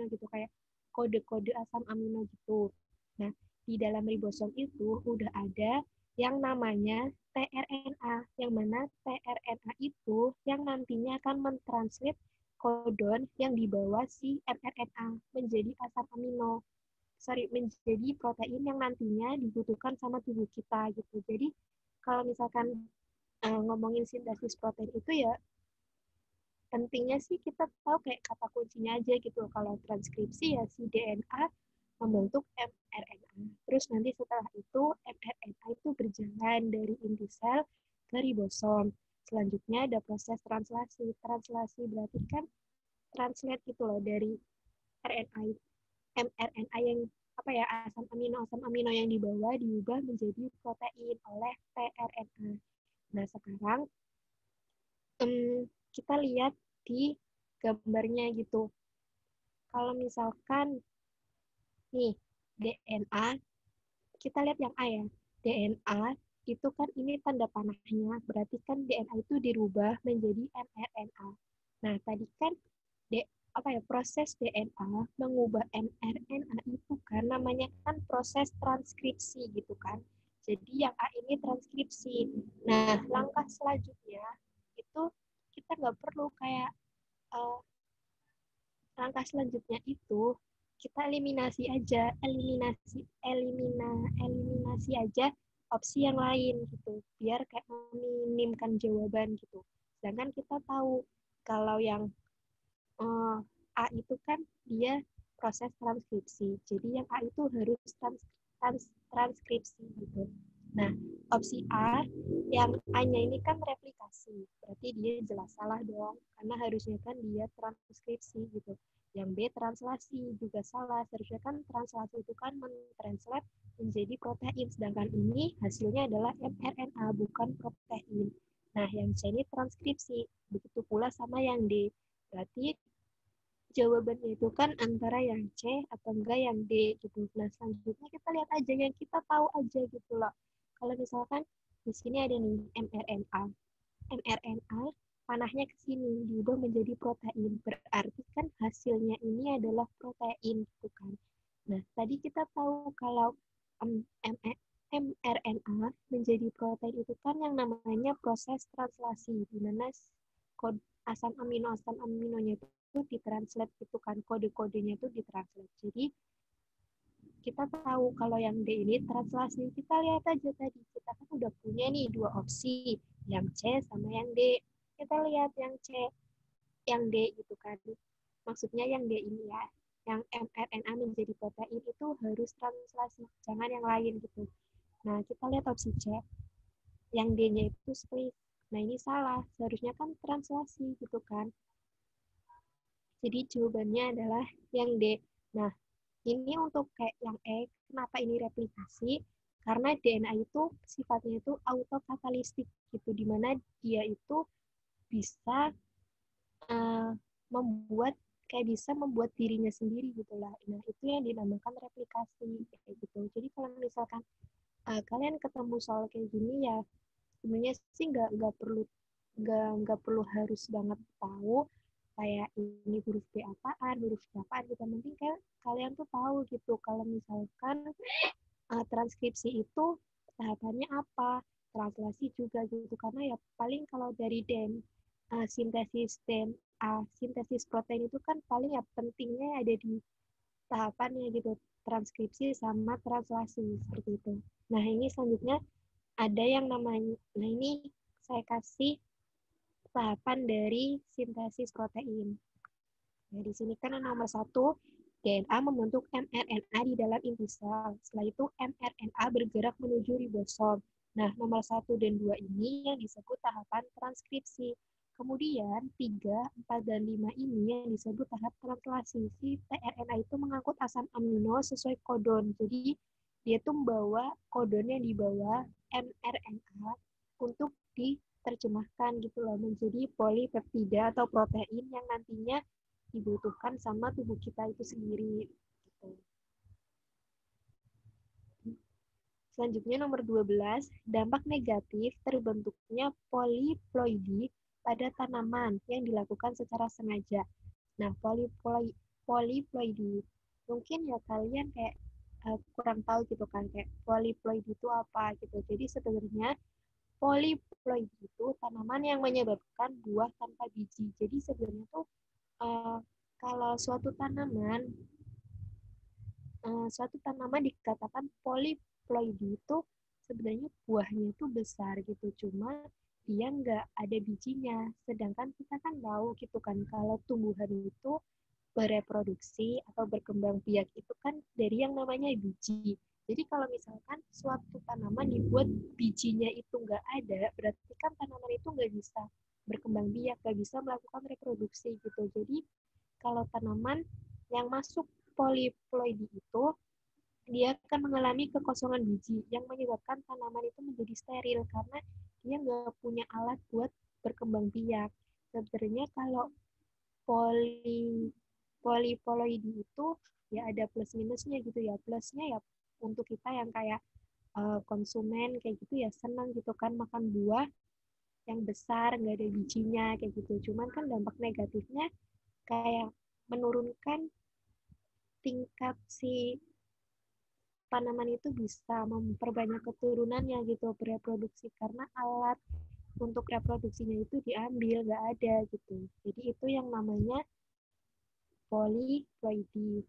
A: gitu, kayak kode-kode asam amino gitu. Nah, di dalam ribosom itu udah ada yang namanya tRNA, yang mana tRNA itu yang nantinya akan mentranslate kodon yang dibawa si mRNA menjadi asam amino. Menjadi protein yang nantinya dibutuhkan sama tubuh kita gitu. Jadi kalau misalkan ngomongin sintesis protein itu ya pentingnya sih kita tahu kayak kata kuncinya aja gitu. Kalau transkripsi ya si DNA membentuk mRNA. Terus nanti setelah itu mRNA itu berjalan dari inti sel ke ribosom. Selanjutnya ada proses translasi. Translasi berarti kan translate gitu loh dari RNA mRNA yang apa ya asam amino yang dibawa diubah menjadi protein oleh tRNA. Nah sekarang kita lihat di gambarnya gitu. Kalau misalkan nih DNA, kita lihat yang A ya. DNA itu kan ini tanda panahnya, berarti kan DNA itu dirubah menjadi mRNA. Nah, tadi kan apa ya proses DNA mengubah mRNA itu kan namanya kan proses transkripsi gitu kan. Jadi yang A ini transkripsi. Nah, langkah selanjutnya itu kita nggak perlu kayak uh, langkah selanjutnya itu kita eliminasi aja opsi yang lain gitu biar kayak meminimkan jawaban gitu. Sedangkan kita tahu kalau yang A itu kan dia proses transkripsi, jadi yang A itu harus transkripsi gitu. Nah, opsi A, yang A-nya ini kan replikasi, berarti dia jelas salah dong, karena harusnya kan dia transkripsi gitu. Yang B, translasi, juga salah, seharusnya kan translasi itu kan mentranslate menjadi protein, sedangkan ini hasilnya adalah mRNA, bukan protein. Nah, yang C ini transkripsi, begitu pula sama yang D, berarti jawabannya itu kan antara yang C atau enggak yang D gitu. Nah, selanjutnya kita lihat aja yang kita tahu aja gitu loh. Kalau misalkan di sini ada nih mRNA. mRNA panahnya ke sini diubah menjadi protein. Berarti kan hasilnya ini adalah protein gitu kan. Nah, tadi kita tahu kalau mRNA menjadi protein itu kan yang namanya proses translasi, di mana asam aminonya itu ditranslate itu kan kode-kodenya itu ditranslate. Jadi kita tahu kalau yang D ini translasi. Kita lihat aja tadi kita kan udah punya nih dua opsi, yang C sama yang D. Kita lihat yang C, yang D gitu kan. Maksudnya yang D ini ya, yang mRNA menjadi protein itu harus translasi, jangan yang lain gitu. Nah, kita lihat opsi C. Yang D-nya itu split. Nah, ini salah. Seharusnya kan translasi gitu kan. Jadi jawabannya adalah yang D. Nah, ini untuk kayak yang E, kenapa ini replikasi? Karena DNA itu sifatnya itu autokatalistik gitu, dimana dia itu bisa uh, membuat bisa membuat dirinya sendiri gitulah. Nah, itu yang dinamakan replikasi kayak gitu. Jadi kalau misalkan kalian ketemu soal kayak gini ya sebenarnya sih nggak perlu harus banget tahu, kayak ini huruf B apaan, huruf C apaan, gitu. Yang penting kayak kalian tuh tahu gitu kalau misalkan transkripsi itu tahapannya apa, translasi juga gitu. Karena ya paling kalau dari sintesis DNA, sintesis protein itu kan paling ya pentingnya ada di tahapannya gitu, transkripsi sama translasi seperti itu. Nah, ini selanjutnya ada yang namanya, nah ini saya kasih tahapan dari sintesis protein. Nah, di sini kan nomor 1, DNA membentuk mRNA di dalam inti sel. Setelah itu mRNA bergerak menuju ribosom. Nah, nomor 1 dan 2 ini yang disebut tahapan transkripsi. Kemudian 3, 4, dan 5 ini yang disebut tahap translasi. Si tRNA itu mengangkut asam amino sesuai kodon. Jadi, dia tuh membawa kodon yang dibawa mRNA untuk diterjemahkan gitu loh menjadi polipeptida atau protein yang nantinya dibutuhkan sama tubuh kita itu sendiri gitu. Selanjutnya nomor 12, dampak negatif terbentuknya poliploidi pada tanaman yang dilakukan secara sengaja. Nah, poliploidi mungkin ya kalian kayak kurang tahu gitu kan, kayak poliploidi itu apa gitu. Jadi sebenarnya poliploidi itu tanaman yang menyebabkan buah tanpa biji. Jadi sebenarnya tuh kalau suatu tanaman dikatakan poliploidi itu sebenarnya buahnya itu besar gitu, cuma dia nggak ada bijinya. Sedangkan kita kan tahu gitu kan kalau tumbuhan itu bereproduksi atau berkembang biak itu kan dari yang namanya biji. Jadi kalau misalkan suatu tanaman dibuat bijinya itu nggak ada, berarti kan tanaman itu nggak bisa berkembang biak, nggak bisa melakukan reproduksi gitu. Jadi kalau tanaman yang masuk poliploidi itu, dia akan mengalami kekosongan biji yang menyebabkan tanaman itu menjadi steril karena dia nggak punya alat buat berkembang biak. Sebenarnya kalau poli poliploidi itu ya ada plus minusnya gitu ya. Plusnya ya untuk kita yang kayak konsumen kayak gitu ya senang gitu kan makan buah yang besar nggak ada bijinya kayak gitu. Cuman kan dampak negatifnya kayak menurunkan tingkat si tanaman itu bisa memperbanyak keturunannya gitu, bereproduksi karena alat untuk reproduksinya itu diambil, nggak ada gitu. Jadi itu yang namanya poliploidi.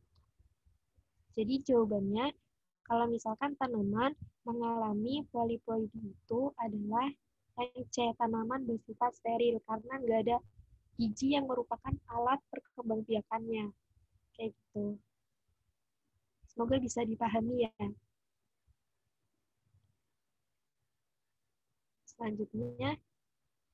A: Jadi jawabannya, kalau misalkan tanaman mengalami poliploidi itu adalah yang C, tanaman bersifat steril karena nggak ada biji yang merupakan alat perkembangbiakannya. Kayak gitu. Semoga bisa dipahami ya. Selanjutnya,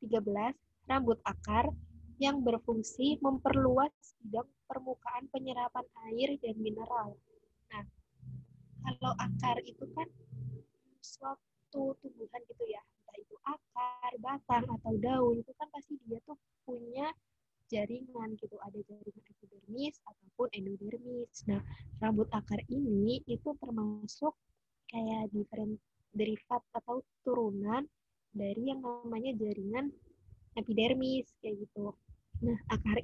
A: 13, rambut akar yang berfungsi memperluas bidang permukaan penyerapan air dan mineral. Nah, kalau akar itu kan suatu tumbuhan gitu ya, entah itu akar, batang, atau daun, itu kan pasti dia tuh punya jaringan gitu, ada jaringan epidermis ataupun endodermis. Nah, rambut akar ini itu termasuk kayak derivat atau turunan dari yang namanya jaringan epidermis kayak gitu. Nah, akar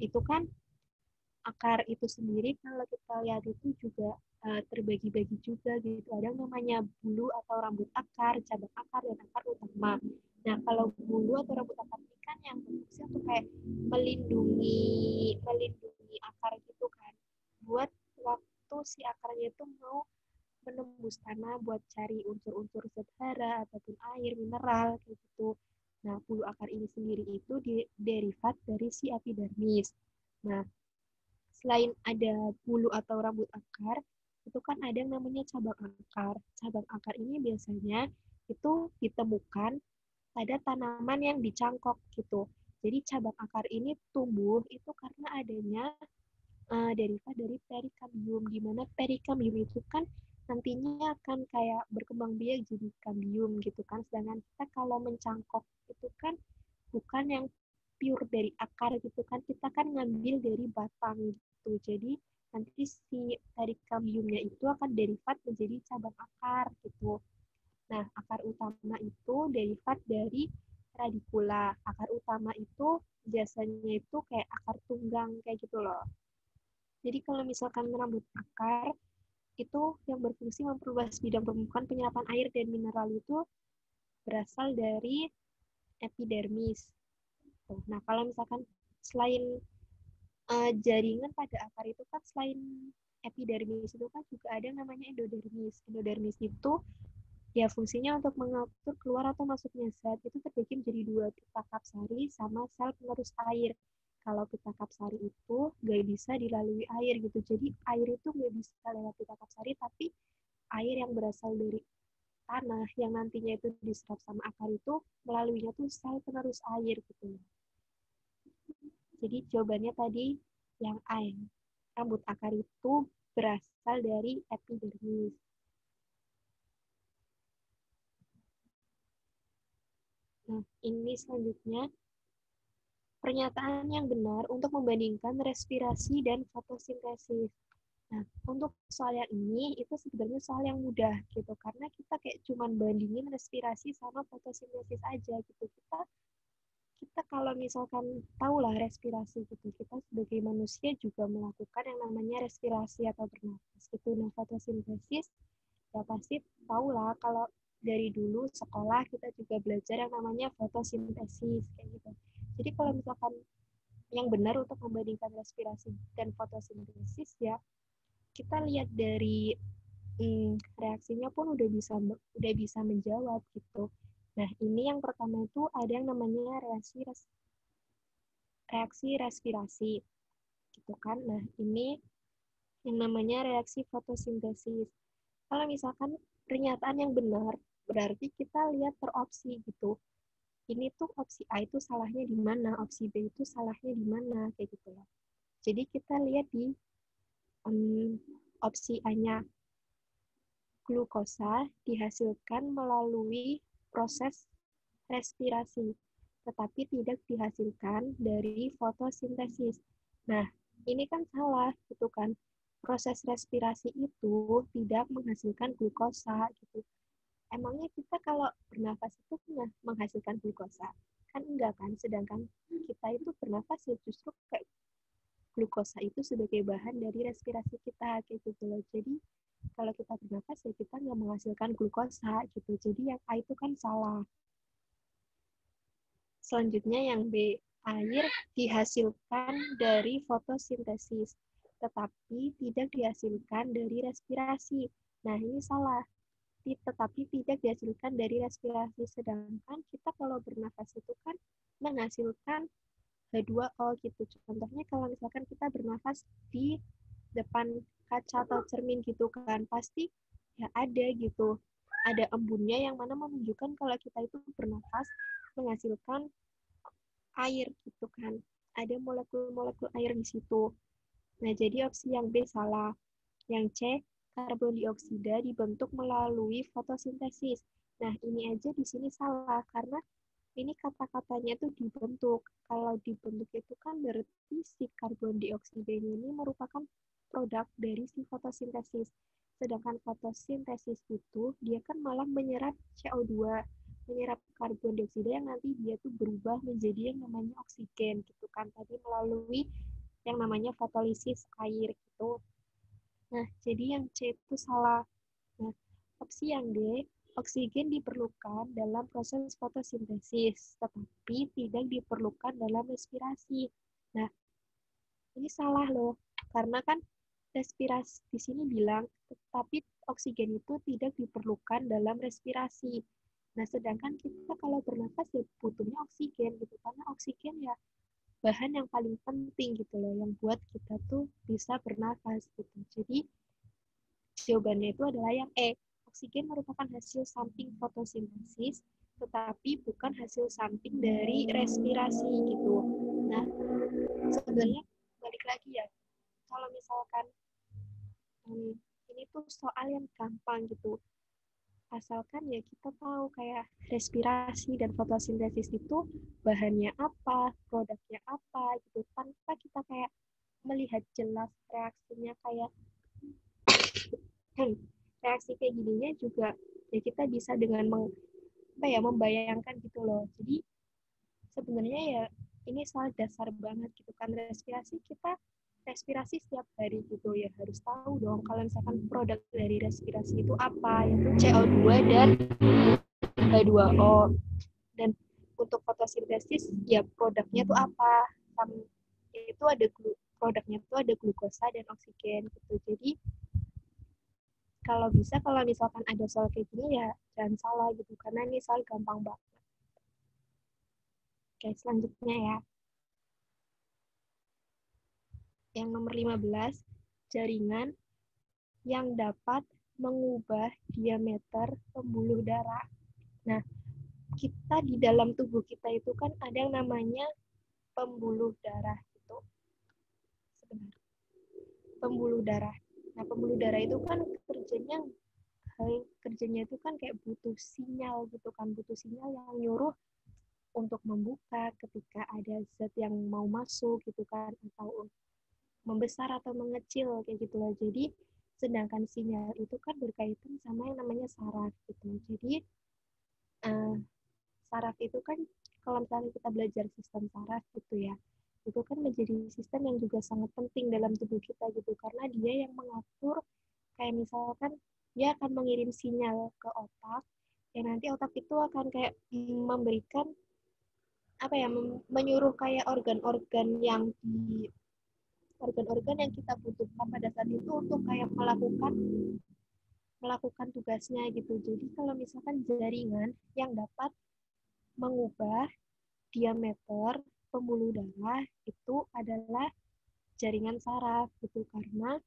A: itu sendiri kalau kita lihat itu juga terbagi-bagi juga gitu. Ada yang namanya bulu atau rambut akar, cabang akar, dan akar utama. Nah, kalau bulu atau rambut akar ini kan yang berfungsi untuk kayak melindungi akar gitu kan. Buat waktu si akarnya itu mau menembus tanah buat cari unsur-unsur zat hara ataupun air, mineral kayak gitu. Nah, bulu akar ini sendiri itu derivat dari si epidermis. Nah, selain ada bulu atau rambut akar, itu kan ada yang namanya cabang akar. Cabang akar ini biasanya itu ditemukan pada tanaman yang dicangkok gitu. Jadi cabang akar ini tumbuh itu karena adanya derivat dari perikambium, di mana perikambium itu kan nantinya akan kayak berkembang biak jadi kambium gitu kan. Sedangkan kita kalau mencangkok itu kan bukan yang pure dari akar gitu kan, kita kan ngambil dari batang gitu. Jadi nanti si perikambiumnya itu akan derivat menjadi cabang akar gitu. Nah, akar utama itu derivat dari radikula. Akar utama itu biasanya itu kayak akar tunggang kayak gitu loh. Jadi kalau misalkan rambut akar itu yang berfungsi memperluas bidang permukaan penyerapan air dan mineral itu berasal dari epidermis. Nah, kalau misalkan selain jaringan pada akar itu kan selain epidermis itu kan juga ada yang namanya endodermis. Endodermis itu ya fungsinya untuk mengatur keluar atau masuknya zat itu terbagi menjadi dua, pita kapsari sama sel penerus air. Kalau pita kapsari itu nggak bisa dilalui air gitu. Jadi air itu nggak bisa lewat pita kapsari, tapi air yang berasal dari tanah yang nantinya itu diserap sama akar itu melaluinya tuh sel penerus air gitu. Jadi jawabannya tadi yang A. Rambut akar itu berasal dari epidermis. Nah, ini selanjutnya pernyataan yang benar untuk membandingkan respirasi dan fotosintesis. Nah, untuk soal yang ini itu sebenarnya soal yang mudah gitu karena kita kayak cuman bandingin respirasi sama fotosintesis aja gitu. Kita kalau misalkan tahulah respirasi gitu, kita sebagai manusia juga melakukan yang namanya respirasi atau bernapas gitu. Nah, fotosintesis ya pasti tahulah kalau dari dulu sekolah kita juga belajar yang namanya fotosintesis kayak gitu. Jadi kalau misalkan yang benar untuk membandingkan respirasi dan fotosintesis ya kita lihat dari reaksinya pun udah bisa menjawab gitu. Nah, ini yang pertama itu ada yang namanya reaksi respirasi gitu kan. Nah, ini yang namanya reaksi fotosintesis. Kalau misalkan pernyataan yang benar, berarti kita lihat per opsi gitu. Ini tuh opsi A itu salahnya di mana, opsi B itu salahnya di mana, kayak gitu loh. Jadi kita lihat di opsi A-nya, glukosa dihasilkan melalui proses respirasi, tetapi tidak dihasilkan dari fotosintesis. Nah, ini kan salah, gitu kan. Proses respirasi itu tidak menghasilkan glukosa, gitu. Emangnya kita kalau bernafas itu menghasilkan glukosa? Kan enggak kan, sedangkan kita itu bernafas ya justru kayak glukosa itu sebagai bahan dari respirasi kita, kayak gitu loh. Jadi kalau kita bernafas ya kita nggak menghasilkan glukosa gitu. Jadi yang A itu kan salah. Selanjutnya yang B, air dihasilkan dari fotosintesis, tetapi tidak dihasilkan dari respirasi. Nah, ini salah. Tetapi tidak dihasilkan dari respirasi. Sedangkan kita kalau bernafas itu kan menghasilkan H2O gitu. Contohnya kalau misalkan kita bernafas di depan kaca atau cermin gitu kan, pasti ya ada gitu. Ada embunnya yang mana menunjukkan kalau kita itu bernafas menghasilkan air gitu kan. Ada molekul-molekul air di situ. Nah, jadi opsi yang B salah. Yang C, karbon dioksida dibentuk melalui fotosintesis. Nah, ini aja di sini salah karena ini kata-katanya tuh dibentuk. Kalau dibentuk itu kan berarti si karbon dioksida ini merupakan produk dari si fotosintesis. Sedangkan fotosintesis itu dia kan malah menyerap CO2, menyerap karbon dioksida yang nanti dia tuh berubah menjadi yang namanya oksigen gitu kan tadi melalui yang namanya fotolisis air gitu. Nah, jadi yang C itu salah. Nah, opsi yang D, oksigen diperlukan dalam proses fotosintesis, tetapi tidak diperlukan dalam respirasi. Nah, ini salah loh, karena kan respirasi di sini bilang, tetapi oksigen itu tidak diperlukan dalam respirasi. Nah, sedangkan kita kalau bernafas ya butuhnya oksigen gitu, karena oksigen ya bahan yang paling penting gitu loh, yang buat kita tuh bisa bernafas gitu. Jadi jawabannya itu adalah yang E. Oksigen merupakan hasil samping fotosintesis, tetapi bukan hasil samping dari respirasi gitu. Nah, sebenarnya balik lagi ya, kalau misalkan ini tuh soal yang gampang gitu. Asalkan ya kita tahu kayak respirasi dan fotosintesis itu bahannya apa, produknya apa gitu. Tanpa kita kayak melihat jelas reaksinya kayak reaksi kayak gininya juga ya kita bisa dengan membayangkan gitu loh. Jadi sebenarnya ya ini soal dasar banget gitu kan. Respirasi setiap hari gitu ya, harus tahu dong kalau misalkan produk dari respirasi itu apa, yaitu CO2 dan H2O. Dan untuk fotosintesis ya produknya itu apa, itu ada produknya itu ada glukosa dan oksigen gitu. Jadi kalau misalkan ada soal kayak gini ya jangan salah gitu, karena ini soal gampang banget. Oke, selanjutnya ya. Yang nomor 15, jaringan yang dapat mengubah diameter pembuluh darah. Nah, kita di dalam tubuh kita itu kan ada yang namanya pembuluh darah itu. Sebenarnya pembuluh darah. Nah, pembuluh darah itu kan kerjanya itu kan kayak butuh sinyal gitu kan, butuh sinyal yang nyuruh untuk membuka ketika ada zat yang mau masuk gitu kan, atau membesar atau mengecil kayak gitu loh. Jadi sedangkan sinyal itu kan berkaitan sama yang namanya saraf gitu. Jadi saraf itu kan kalau misalnya kita belajar sistem saraf gitu ya, itu kan menjadi sistem yang juga sangat penting dalam tubuh kita gitu, karena dia yang mengatur kayak misalkan dia akan mengirim sinyal ke otak, yang nanti otak itu akan kayak memberikan apa ya, menyuruh kayak organ-organ yang kita butuhkan pada saat itu untuk kayak melakukan tugasnya gitu. Jadi kalau misalkan jaringan yang dapat mengubah diameter pembuluh darah itu adalah jaringan saraf gitu, karena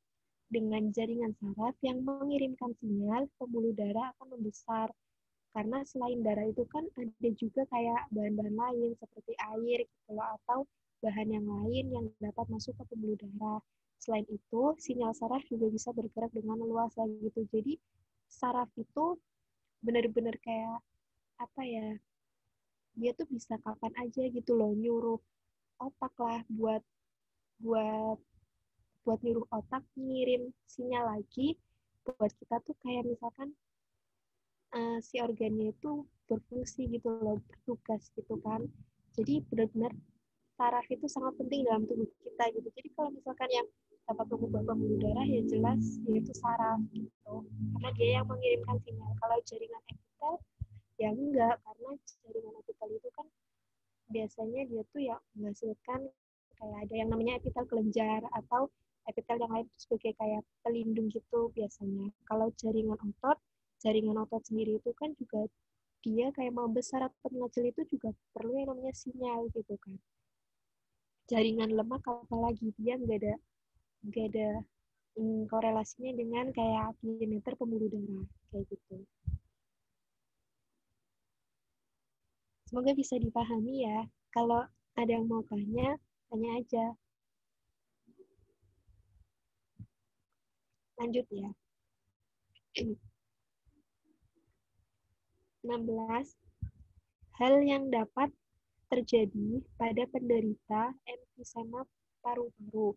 A: dengan jaringan saraf yang mengirimkan sinyal, pembuluh darah akan membesar. Karena selain darah itu kan ada juga kayak bahan-bahan lain seperti air gitu loh, atau bahan yang lain yang dapat masuk ke pembuluh darah. Selain itu, sinyal saraf juga bisa bergerak dengan leluasa gitu. Jadi saraf itu benar-benar kayak apa ya? Dia tuh bisa kapan aja gitu loh nyuruh otak lah buat buat nyuruh otak ngirim sinyal lagi buat kita tuh kayak misalkan si organnya itu berfungsi gitu loh, bertugas gitu kan. Jadi benar-benar saraf itu sangat penting dalam tubuh kita gitu. Jadi kalau misalkan yang dapat mengubah pembuluh darah ya jelas yaitu saraf gitu, karena dia yang mengirimkan sinyal. Kalau jaringan epitel ya enggak, karena jaringan epitel itu kan biasanya dia tuh ya menghasilkan kayak ada yang namanya epitel kelenjar atau epitel yang lain sebagai kayak pelindung gitu biasanya. Kalau jaringan otot sendiri itu kan juga dia kayak membesar atau mengecil itu juga perlu yang namanya sinyal gitu kan. Jaringan lemak apalagi dia nggak ada korelasinya dengan kayak diameter pembuluh darah kayak gitu. Semoga bisa dipahami ya. Kalau ada yang mau tanya, tanya aja. Lanjut ya. 16. Hal yang dapat terjadi pada penderita emfisema paru-paru.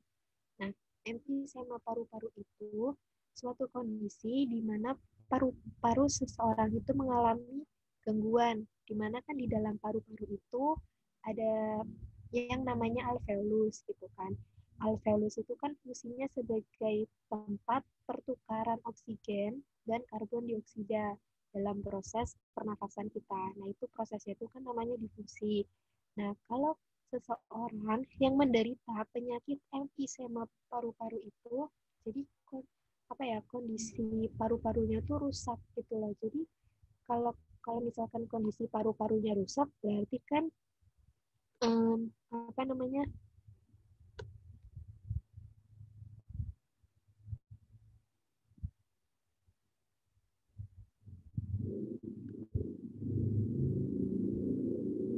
A: Nah, emfisema paru-paru itu suatu kondisi di mana paru-paru seseorang itu mengalami gangguan, di mana kan di dalam paru-paru itu ada yang namanya alveolus gitu kan. Alveolus itu kan fungsinya sebagai tempat pertukaran oksigen dan karbon dioksida dalam proses pernafasan kita. Nah, itu prosesnya itu kan namanya difusi. Nah, kalau seseorang yang menderita penyakit emfisema paru-paru itu, jadi apa ya, kondisi paru-parunya tuh rusak gitu loh. Jadi kalau kalau misalkan kondisi paru-parunya rusak, berarti kan apa namanya,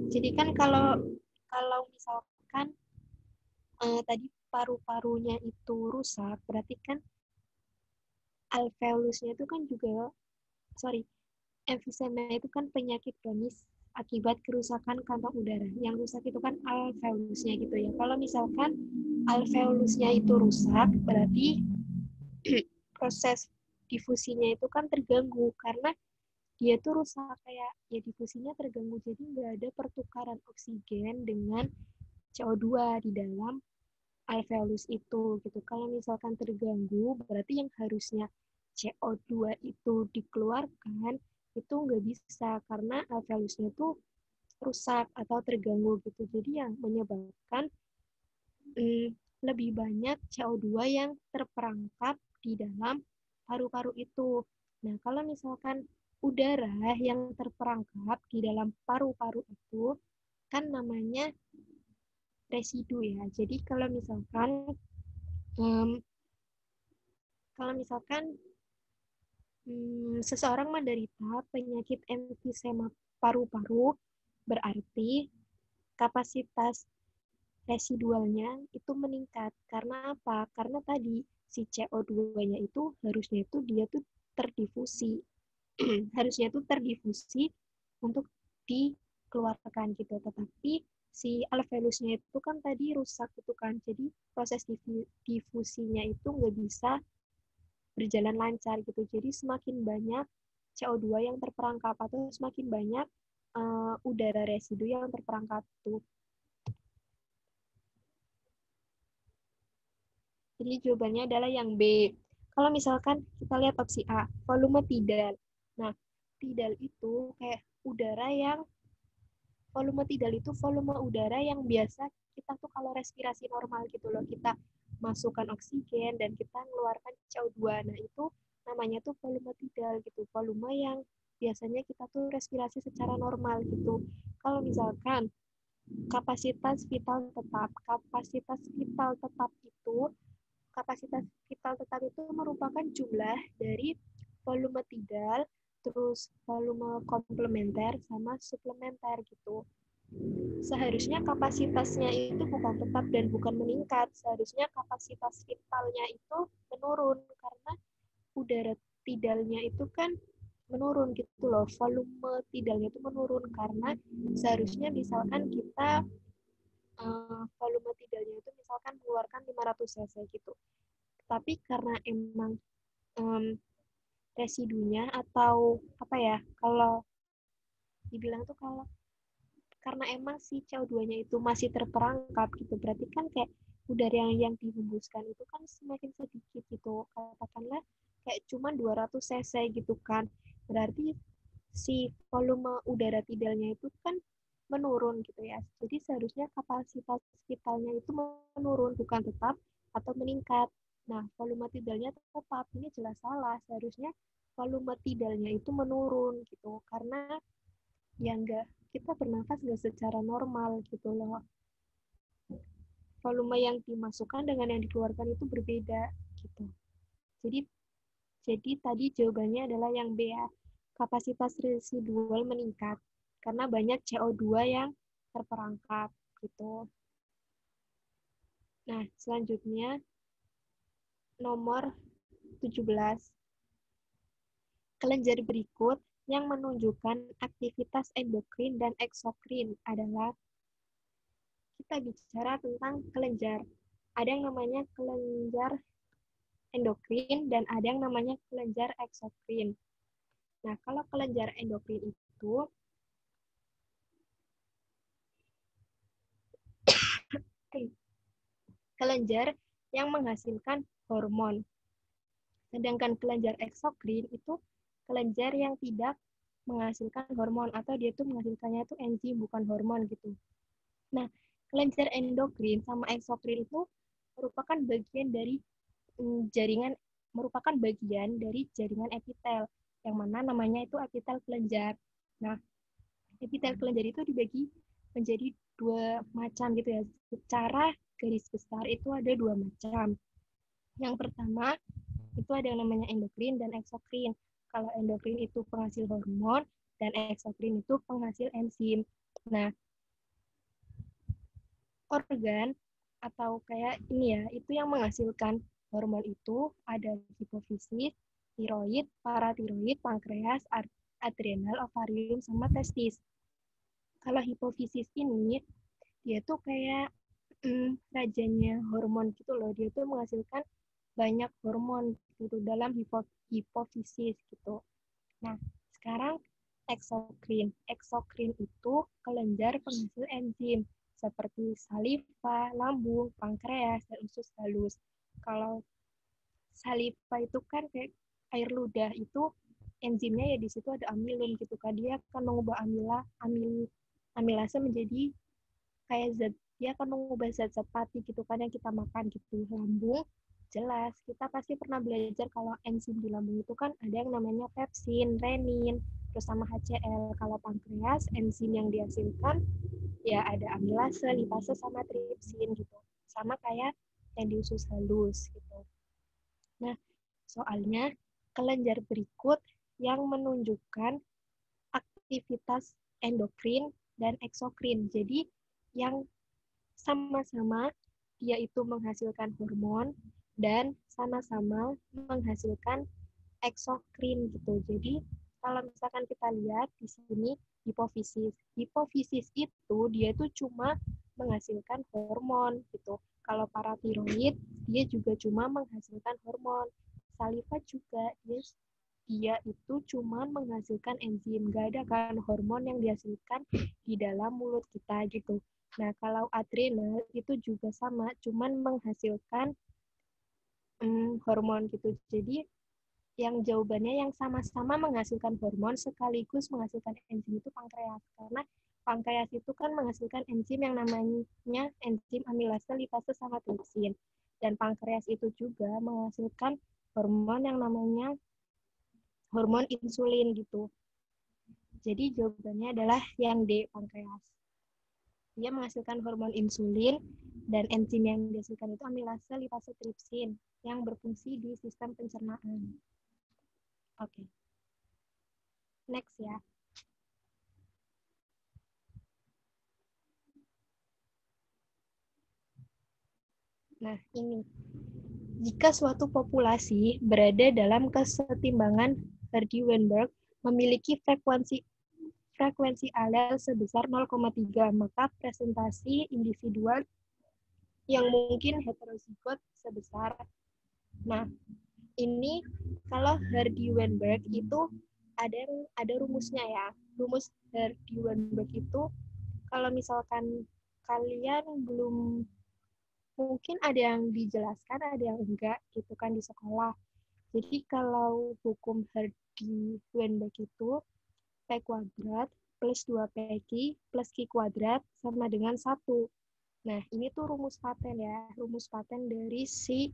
A: jadi kan kalau kalau misalkan tadi paru-parunya itu rusak, berarti kan alveolusnya itu kan juga, sorry, emfisema itu kan penyakit kronis akibat kerusakan kantong udara. Yang rusak itu kan alveolusnya gitu ya. Kalau misalkan alveolusnya itu rusak, berarti proses difusinya itu kan terganggu, karena dia tuh rusak, kayak ya difusinya terganggu, jadi nggak ada pertukaran oksigen dengan CO2 di dalam alveolus itu gitu. Kalau misalkan terganggu, berarti yang harusnya CO2 itu dikeluarkan itu nggak bisa karena alveolusnya itu rusak atau terganggu gitu. Jadi yang menyebabkan lebih banyak CO2 yang terperangkap di dalam paru-paru itu. Nah, kalau misalkan udara yang terperangkap di dalam paru-paru itu kan namanya residu ya. Jadi um, kalau misalkan seseorang menderita penyakit emfisema paru-paru, berarti kapasitas residualnya itu meningkat. Karena apa? Karena tadi si CO2-nya itu harusnya itu dia tuh terdifusi. Harusnya itu terdifusi untuk dikeluarkan gitu. Tetapi si alveolusnya itu kan tadi rusak itu kan. Jadi proses difusinya itu nggak bisa berjalan lancar gitu. Jadi semakin banyak CO2 yang terperangkap atau semakin banyak udara residu yang terperangkap tuh. Jadi jawabannya adalah yang B. Kalau misalkan kita lihat opsi A, volume tidal. Nah, tidal itu kayak udara yang volume tidal itu volume udara yang biasa kita tuh kalau respirasi normal gitu loh, kita masukkan oksigen dan kita mengeluarkan CO2. Nah, itu namanya tuh volume tidal gitu. Volume yang biasanya kita tuh respirasi secara normal gitu. Kalau misalkan kapasitas vital tetap, kapasitas vital tetap itu merupakan jumlah dari volume tidal, terus volume komplementer sama suplementer gitu. Seharusnya kapasitasnya itu bukan tetap dan bukan meningkat. Seharusnya kapasitas vitalnya itu menurun karena udara tidalnya itu kan menurun gitu loh. Volume tidalnya itu menurun karena seharusnya misalkan kita volume tidalnya itu misalkan mengeluarkan 500 cc gitu. Tapi karena emang um, residunya atau apa ya, kalau dibilang tuh kalau karena emang si CO2-nya itu masih terperangkap gitu, berarti kan kayak udara yang dihembuskan itu kan semakin sedikit gitu, katakanlah kayak cuma 200 cc gitu kan, berarti si volume udara tidalnya itu kan menurun gitu ya, jadi seharusnya kapasitas vitalnya itu menurun bukan tetap atau meningkat. Nah, volume tidalnya tetap, ini jelas salah, seharusnya volume tidalnya itu menurun gitu, karena ya enggak, kita bernafas enggak secara normal gitu loh. Volume yang dimasukkan dengan yang dikeluarkan itu berbeda gitu. Jadi tadi jawabannya adalah yang B ya. Kapasitas residual meningkat karena banyak CO2 yang terperangkap gitu. Nah, selanjutnya nomor 17. Kelenjar berikut yang menunjukkan aktivitas endokrin dan eksokrin adalah, kita bicara tentang kelenjar. Ada yang namanya kelenjar endokrin dan ada yang namanya kelenjar eksokrin. Nah, kalau kelenjar endokrin itu kelenjar yang menghasilkan hormon. Sedangkan kelenjar eksokrin itu kelenjar yang tidak menghasilkan hormon atau dia tuh menghasilkannya itu enzim bukan hormon gitu. Nah, kelenjar endokrin sama eksokrin itu merupakan bagian dari jaringan epitel yang mana namanya itu epitel kelenjar. Nah, epitel kelenjar itu dibagi menjadi dua macam gitu ya. Secara garis besar itu ada dua macam. Yang pertama itu ada yang namanya endokrin dan eksokrin. Kalau endokrin itu penghasil hormon dan eksokrin itu penghasil enzim. Nah, organ atau kayak ini ya, itu yang menghasilkan hormon itu ada hipofisis, tiroid, paratiroid, pankreas, adrenal, ovarium, sama testis. Kalau hipofisis ini, dia tuh kayak rajanya hormon gitu loh. Dia tuh menghasilkan banyak hormon gitu dalam hipofisis gitu. Nah, sekarang eksokrin. Eksokrin itu kelenjar penghasil enzim seperti saliva, lambung, pankreas, dan usus halus. Kalau saliva itu kan kayak air ludah, itu enzimnya ya di situ ada amilum gitu kan. Dia akan mengubah amilase menjadi kayak zat, dia akan mengubah zat-zat pati gitu kan yang kita makan gitu. Lambung jelas kita pasti pernah belajar kalau enzim di lambung itu kan ada yang namanya pepsin, renin, terus sama HCl. Kalau pankreas enzim yang dihasilkan ya ada amilase, lipase, sama tripsin gitu. Sama kayak yang di usus halus gitu. Nah, soalnya kelenjar berikut yang menunjukkan aktivitas endokrin dan eksokrin. Jadi yang sama-sama dia itu menghasilkan hormon dan sama-sama menghasilkan eksokrin gitu. Jadi kalau misalkan kita lihat di sini hipofisis. Hipofisis itu dia itu cuma menghasilkan hormon gitu. Kalau paratiroid dia juga cuma menghasilkan hormon. Saliva juga dia itu cuma menghasilkan enzim, gak ada kan hormon yang dihasilkan di dalam mulut kita gitu. Nah, kalau adrenal itu juga sama, cuman menghasilkan hormon gitu. Jadi yang jawabannya yang sama-sama menghasilkan hormon sekaligus menghasilkan enzim itu pankreas. Karena pankreas itu kan menghasilkan enzim yang namanya enzim amilase, lipase, sama tripsin. Dan pankreas itu juga menghasilkan hormon yang namanya hormon insulin gitu. Jadi jawabannya adalah yang D, pankreas. Dia menghasilkan hormon insulin dan enzim yang dihasilkan itu amilase, lipase, tripsin yang berfungsi di sistem pencernaan. Oke. Next ya. Nah, ini. Jika suatu populasi berada dalam kesetimbangan Hardy-Weinberg memiliki frekuensi alel sebesar 0,3, maka presentasi individual yang mungkin heterozigot sebesar. Nah, ini kalau Hardy-Weinberg itu ada rumusnya ya. Rumus Hardy-Weinberg itu kalau misalkan kalian belum, mungkin ada yang dijelaskan, ada yang enggak gitu kan di sekolah. Jadi kalau hukum Hardy-Weinberg itu P kuadrat plus 2PQ plus Q kuadrat sama dengan 1. Nah, ini tuh rumus paten ya, rumus paten dari si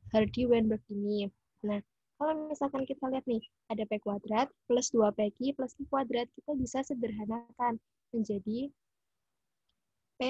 A: Hardy-Weinberg ini. Nah, kalau misalkan kita lihat nih, ada P kuadrat plus 2PQ plus Q kuadrat, kita bisa sederhanakan menjadi P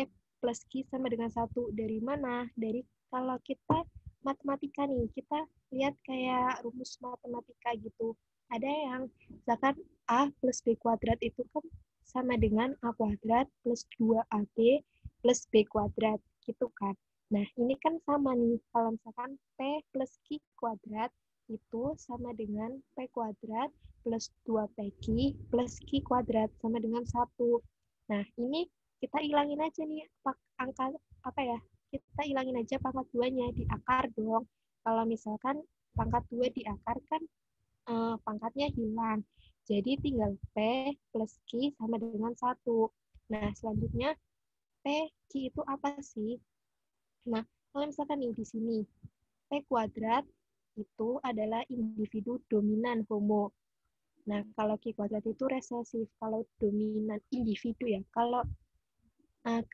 A: plus Q sama dengan 1. Dari mana? Dari kalau kita matematika nih, kita lihat kayak rumus matematika gitu. Ada yang misalkan A plus B kuadrat itu kan sama dengan A kuadrat plus 2AB plus B kuadrat gitu kan. Nah, ini kan sama nih. Kalau misalkan P plus Q kuadrat itu sama dengan P kuadrat plus 2PQ plus Q kuadrat sama dengan 1. Nah, ini kita ilangin aja nih angka apa ya, kita ilangin aja pangkat 2-nya di akar dong. Kalau misalkan pangkat 2 di akar kan pangkatnya hilang, jadi tinggal P plus Q sama dengan 1. Nah, selanjutnya P Q itu apa sih? Nah, kalau misalkan nih di sini P kuadrat itu adalah individu dominan homo. Nah, kalau Q kuadrat itu resesif. Kalau dominan individu ya, kalau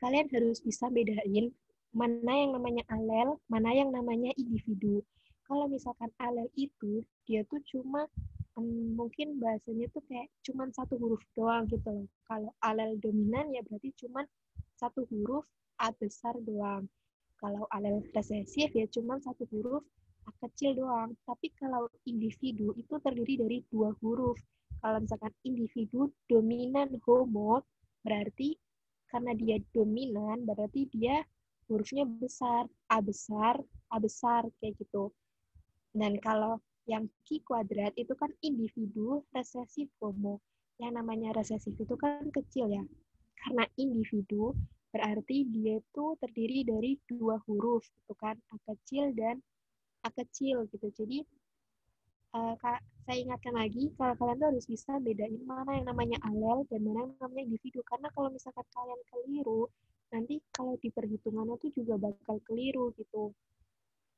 A: kalian harus bisa bedain mana yang namanya alel, mana yang namanya individu. Kalau misalkan alel itu, dia tuh cuma mungkin bahasanya tuh kayak cuma satu huruf doang gitu loh. Kalau alel dominan ya berarti cuma satu huruf A besar doang. Kalau alel resesif ya cuma satu huruf A kecil doang. Tapi kalau individu itu terdiri dari dua huruf. Kalau misalkan individu dominan homo, berarti karena dia dominan, berarti dia hurufnya besar, A besar, kayak gitu. Dan kalau yang Q kuadrat itu kan individu resesif homo. Yang namanya resesif itu kan kecil ya. Karena individu berarti dia itu terdiri dari dua huruf, gitu kan, A kecil dan A kecil gitu. Jadi saya ingatkan lagi, kalau kalian tuh harus bisa bedain mana yang namanya alel dan mana yang namanya individu. Karena kalau misalkan kalian keliru, nanti kalau di perhitungannya tuh juga bakal keliru gitu.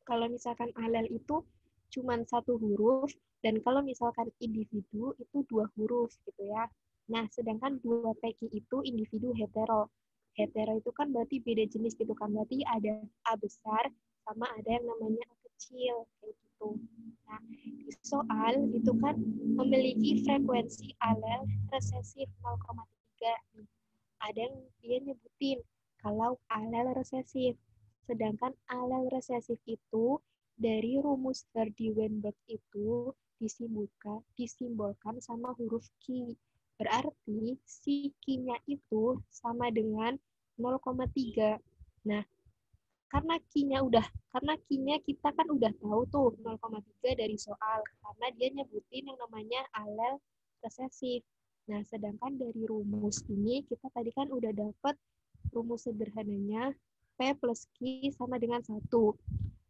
A: Kalau misalkan alel itu cuma satu huruf, dan kalau misalkan individu itu dua huruf gitu ya. Nah, sedangkan dua peki itu individu hetero. Hetero itu kan berarti beda jenis gitu kan. Berarti ada A besar sama ada yang namanya A kecil kayak gitu. Nah, di soal itu kan memiliki frekuensi alel resesif 0,3. Ada yang dia nyebutin kalau alel resesif. Sedangkan alel resesif itu dari rumus Hardy-Weinberg itu disimbolkan sama huruf Q. Berarti si Q-nya itu sama dengan 0,3. Nah, karena Q-nya kita kan udah tahu tuh 0,3 dari soal karena dia nyebutin yang namanya alel resesif. Nah, sedangkan dari rumus ini kita tadi kan udah dapat rumus sederhananya P plus Q sama dengan 1.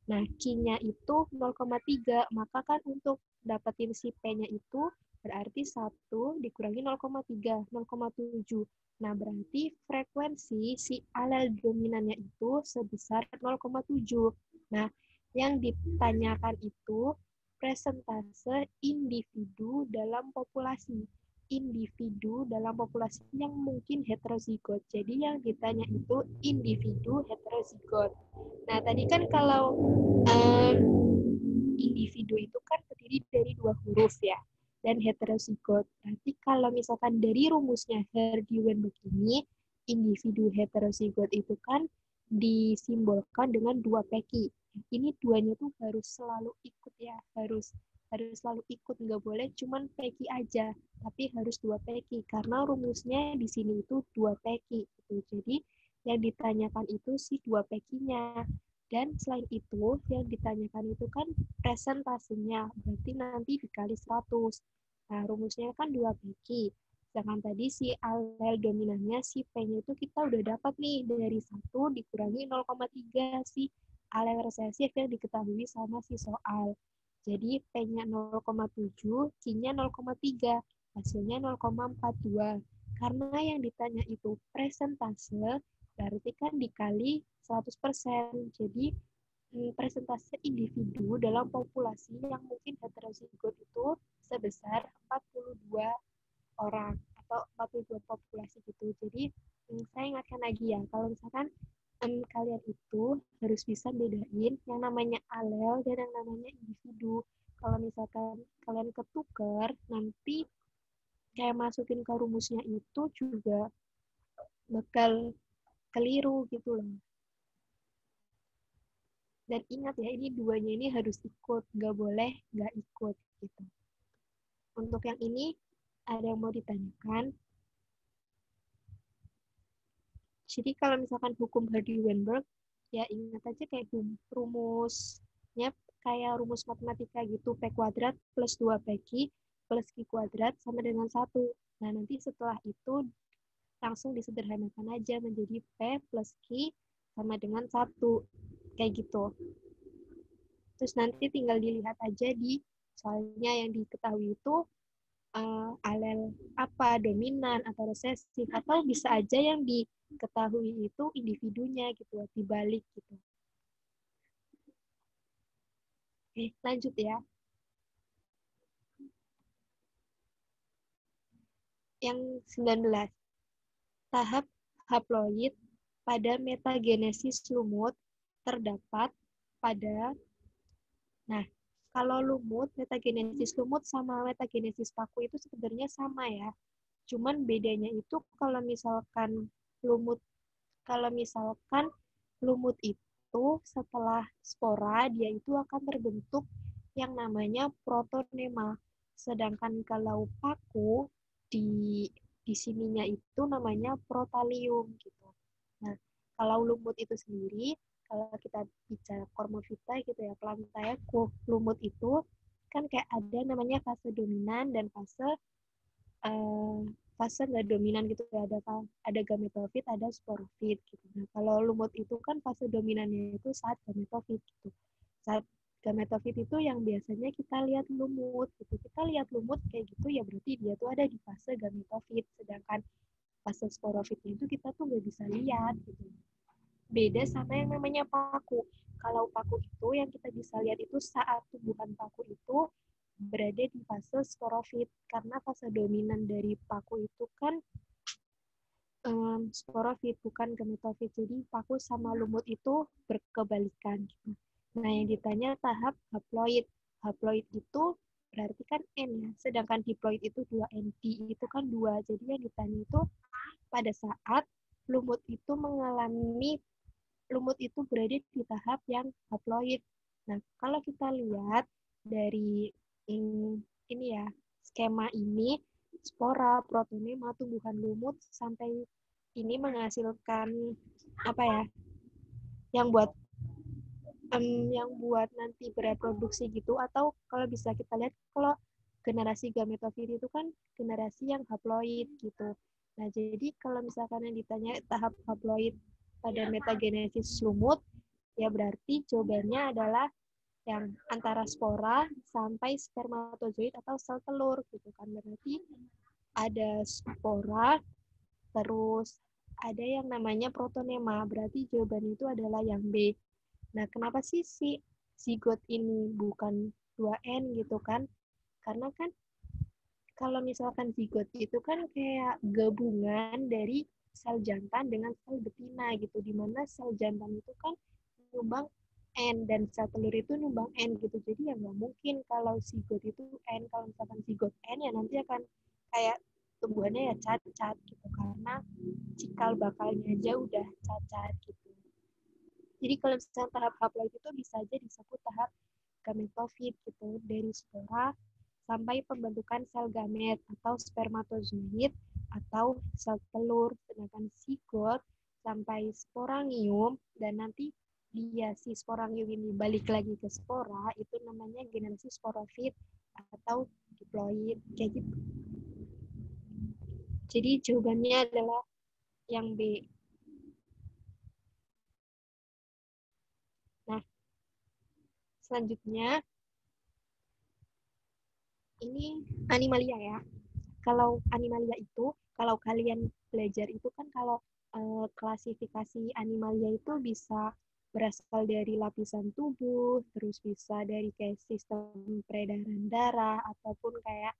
A: Nah, Q-nya itu 0,3, maka kan untuk dapetin si P-nya itu berarti 1 dikurangi 0,3, 0,7. Nah, berarti frekuensi si alel dominannya itu sebesar 0,7. Nah, yang ditanyakan itu presentase individu dalam populasi. Individu dalam populasi yang mungkin heterozigot. Jadi yang ditanya itu individu heterozigot. Nah, tadi kan kalau um, individu itu kan terdiri dari dua huruf ya, dan heterozigot. Berarti kalau misalkan dari rumusnya Hardy-Weinberg ini, individu heterozigot itu kan disimbolkan dengan dua peki. Ini duanya tuh harus selalu ikut ya, harus selalu ikut, nggak boleh cuman peki aja, tapi harus dua peki karena rumusnya di sini itu dua peki gitu. Jadi yang ditanyakan itu si dua pekinya. Dan selain itu, yang ditanyakan itu kan presentasenya, berarti nanti dikali 100. Nah, rumusnya kan 2 peki. Sedangkan tadi si alel dominannya, si P-nya itu kita udah dapat nih, dari 1 dikurangi 0,3 si alel resesif yang diketahui sama si soal. Jadi P-nya 0,7, Q-nya 0,3, hasilnya 0,42. Karena yang ditanya itu presentase, berarti kan dikali 100%. Jadi presentase individu dalam populasi yang mungkin heterozigot itu sebesar 42 orang atau 42 populasi gitu. Jadi saya ingatkan lagi ya, kalau misalkan kalian itu harus bisa bedain yang namanya alel dan yang namanya individu. Kalau misalkan kalian ketukar, nanti kayak masukin ke rumusnya itu juga bakal keliru gitu loh. Dan ingat ya, ini duanya ini harus ikut, nggak boleh nggak ikut gitu. Untuk yang ini, ada yang mau ditanyakan? Jadi kalau misalkan hukum Hardy-Weinberg, ya ingat aja kayak rumusnya kayak rumus matematika gitu, P kuadrat plus 2PQ plus Q kuadrat sama dengan 1. Nah, nanti setelah itu langsung disederhanakan aja menjadi P plus Q sama dengan 1. Kayak gitu. Terus nanti tinggal dilihat aja di soalnya yang diketahui itu alel apa, dominan atau resesif, atau bisa aja yang diketahui itu individunya gitu, dibalik gitu. Oke, lanjut ya. Yang 19. Tahap haploid pada metagenesis lumut terdapat pada, nah, kalau lumut, metagenesis lumut sama metagenesis paku itu sebenarnya sama ya. Cuman bedanya itu lumut kalau misalkan lumut itu setelah spora dia itu akan terbentuk yang namanya protonema. Sedangkan kalau paku di sininya itu namanya protalium gitu. Nah, kalau lumut itu sendiri, kalau kita bicara kormovita gitu ya, pelantai lumut itu kan kayak ada namanya fase dominan dan uh, fase nggak dominan gitu ya, ada gametofit, ada sporofit gitu. Nah, kalau lumut itu kan fase dominannya itu saat gametofit gitu. Saat Gametofit itu yang biasanya kita lihat lumut gitu. Kita lihat lumut kayak gitu ya berarti dia tuh ada di fase gametofit. Sedangkan fase sporofitnya itu kita tuh nggak bisa lihat gitu. Beda sama yang namanya paku. Kalau paku itu yang kita bisa lihat itu saat tumbuhan paku itu berada di fase sporofit. Karena fase dominan dari paku itu kan sporofit bukan gametofit. Jadi paku sama lumut itu berkebalikan gitu. Nah, yang ditanya tahap haploid. Haploid itu berarti kan N ya, sedangkan diploid itu 2N. D itu kan 2. Jadi yang ditanya itu pada saat lumut itu mengalami lumut itu berada di tahap yang haploid. Nah, kalau kita lihat dari ini ya, skema ini, spora, protonema, tumbuhan lumut sampai ini menghasilkan apa ya? Yang buat nanti bereproduksi gitu atau kalau bisa kita lihat kalau generasi gametofit itu kan generasi yang haploid gitu. Nah, jadi kalau misalkan yang ditanya tahap haploid pada metagenesis lumut, ya berarti jawabannya adalah yang antara spora sampai spermatozoid atau sel telur gitu kan. Berarti ada spora, terus ada yang namanya protonema. Berarti jawabannya itu adalah yang B. Nah, kenapa sih si zigot ini bukan 2N gitu kan? Karena kan kalau misalkan zigot itu kan kayak gabungan dari sel jantan dengan sel betina gitu, di mana sel jantan itu kan nyumbang N dan sel telur itu nyumbang N gitu. Jadi ya nggak mungkin kalau zigot itu N. Kalau misalkan zigot N ya nanti akan kayak tumbuhannya ya cacat gitu karena cikal bakalnya aja udah cacat gitu. Jadi kalau misalnya tahap haploid itu bisa aja disebut tahap gametofit gitu, dari spora sampai pembentukan sel gamet atau spermatozoid atau sel telur, sedangkan zigot sampai sporangium dan nanti dia si sporangium ini balik lagi ke spora itu namanya generasi sporofit atau diploid kayak gitu. Jadi jawabannya adalah yang B. Nah, selanjutnya ini animalia ya. Kalau animalia itu, kalau kalian belajar itu kan kalau klasifikasi animalia itu bisa berasal dari lapisan tubuh, terus bisa dari kayak sistem peredaran darah, ataupun kayak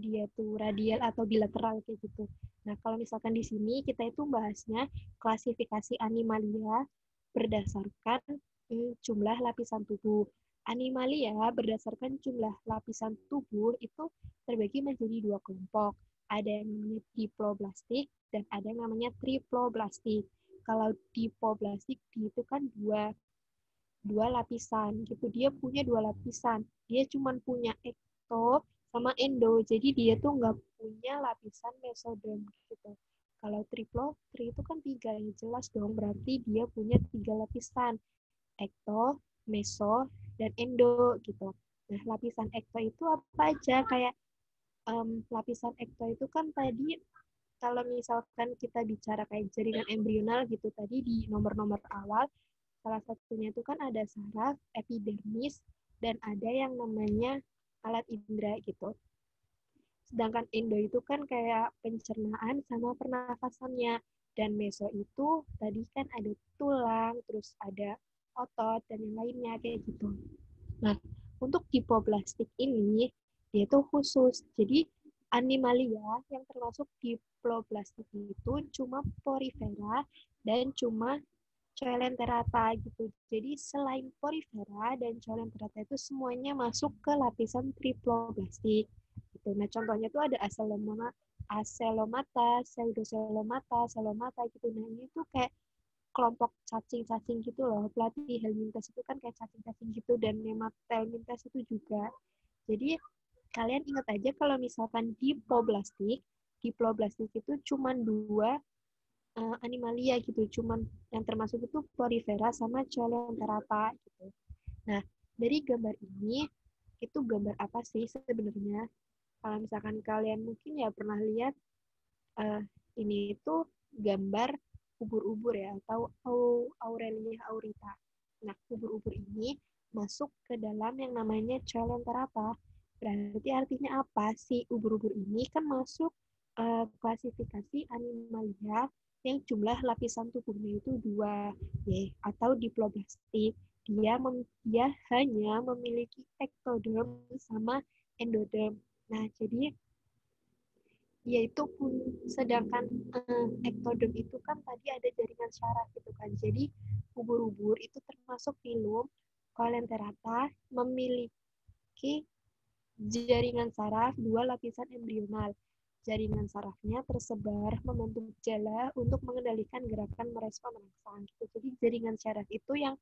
A: dia tuh radial atau bilateral kayak gitu. Nah, kalau misalkan di sini kita itu bahasnya klasifikasi animalia berdasarkan jumlah lapisan tubuh. Animalia berdasarkan jumlah lapisan tubuh itu terbagi menjadi dua kelompok. Ada yang namanya diploblastik dan ada yang namanya triploblastik. Kalau diploblastik itu kan dua lapisan gitu. Dia punya dua lapisan. Dia cuma punya ekto sama endo. Jadi dia tuh nggak punya lapisan mesoderm gitu. Kalau tri itu kan tiga, ya jelas dong. Berarti dia punya tiga lapisan. Ekto, meso, dan endo gitu. Nah, lapisan ekto itu apa aja? Kayak lapisan ekto itu kan tadi kalau misalkan kita bicara kayak jaringan embrional gitu tadi di nomor-nomor awal, salah satunya itu kan ada saraf, epidermis, dan ada yang namanya alat indera gitu. Sedangkan endo itu kan kayak pencernaan sama pernafasannya. Dan meso itu tadi kan ada tulang, terus ada otot, dan yang lainnya kayak gitu. Nah, untuk dipoblastik ini, dia itu khusus. Jadi, animalia yang termasuk diploblastik itu cuma porifera dan cuma coelenterata gitu. Jadi selain porifera dan coelenterata itu semuanya masuk ke lapisan triploblastik. Gitu. Nah, contohnya tuh ada acelomata, pseudocelomata, celomata gitu. Nah, ini tuh kayak kelompok cacing-cacing gitu loh. Pelatih helminthes itu kan kayak cacing-cacing gitu dan nematelminthes itu juga. Jadi kalian ingat aja kalau misalkan diploblastik itu cuma dua animalia gitu, cuman yang termasuk itu porifera sama coelenterata gitu. Nah, dari gambar ini itu gambar apa sih sebenarnya? Kalau misalkan kalian mungkin ya pernah lihat uh, ini itu gambar ubur-ubur ya atau Aurelia aurita. Nah, ubur-ubur ini
B: masuk ke dalam yang namanya Coelenterata. Berarti artinya apa? Si ubur-ubur ini kan masuk klasifikasi animalia yang jumlah lapisan tubuhnya itu 2, atau diploblastik. Dia hanya memiliki ektoderm sama endoderm. Nah, jadi yaitu sedangkan ektoderm itu kan tadi ada jaringan syaraf gitu kan. Jadi ubur-ubur itu termasuk filum Coelenterata memiliki jaringan saraf 2 lapisan embrional. Jaringan sarafnya tersebar membentuk jala untuk mengendalikan gerakan merespon merangsang gitu. Jadi jaringan saraf itu yang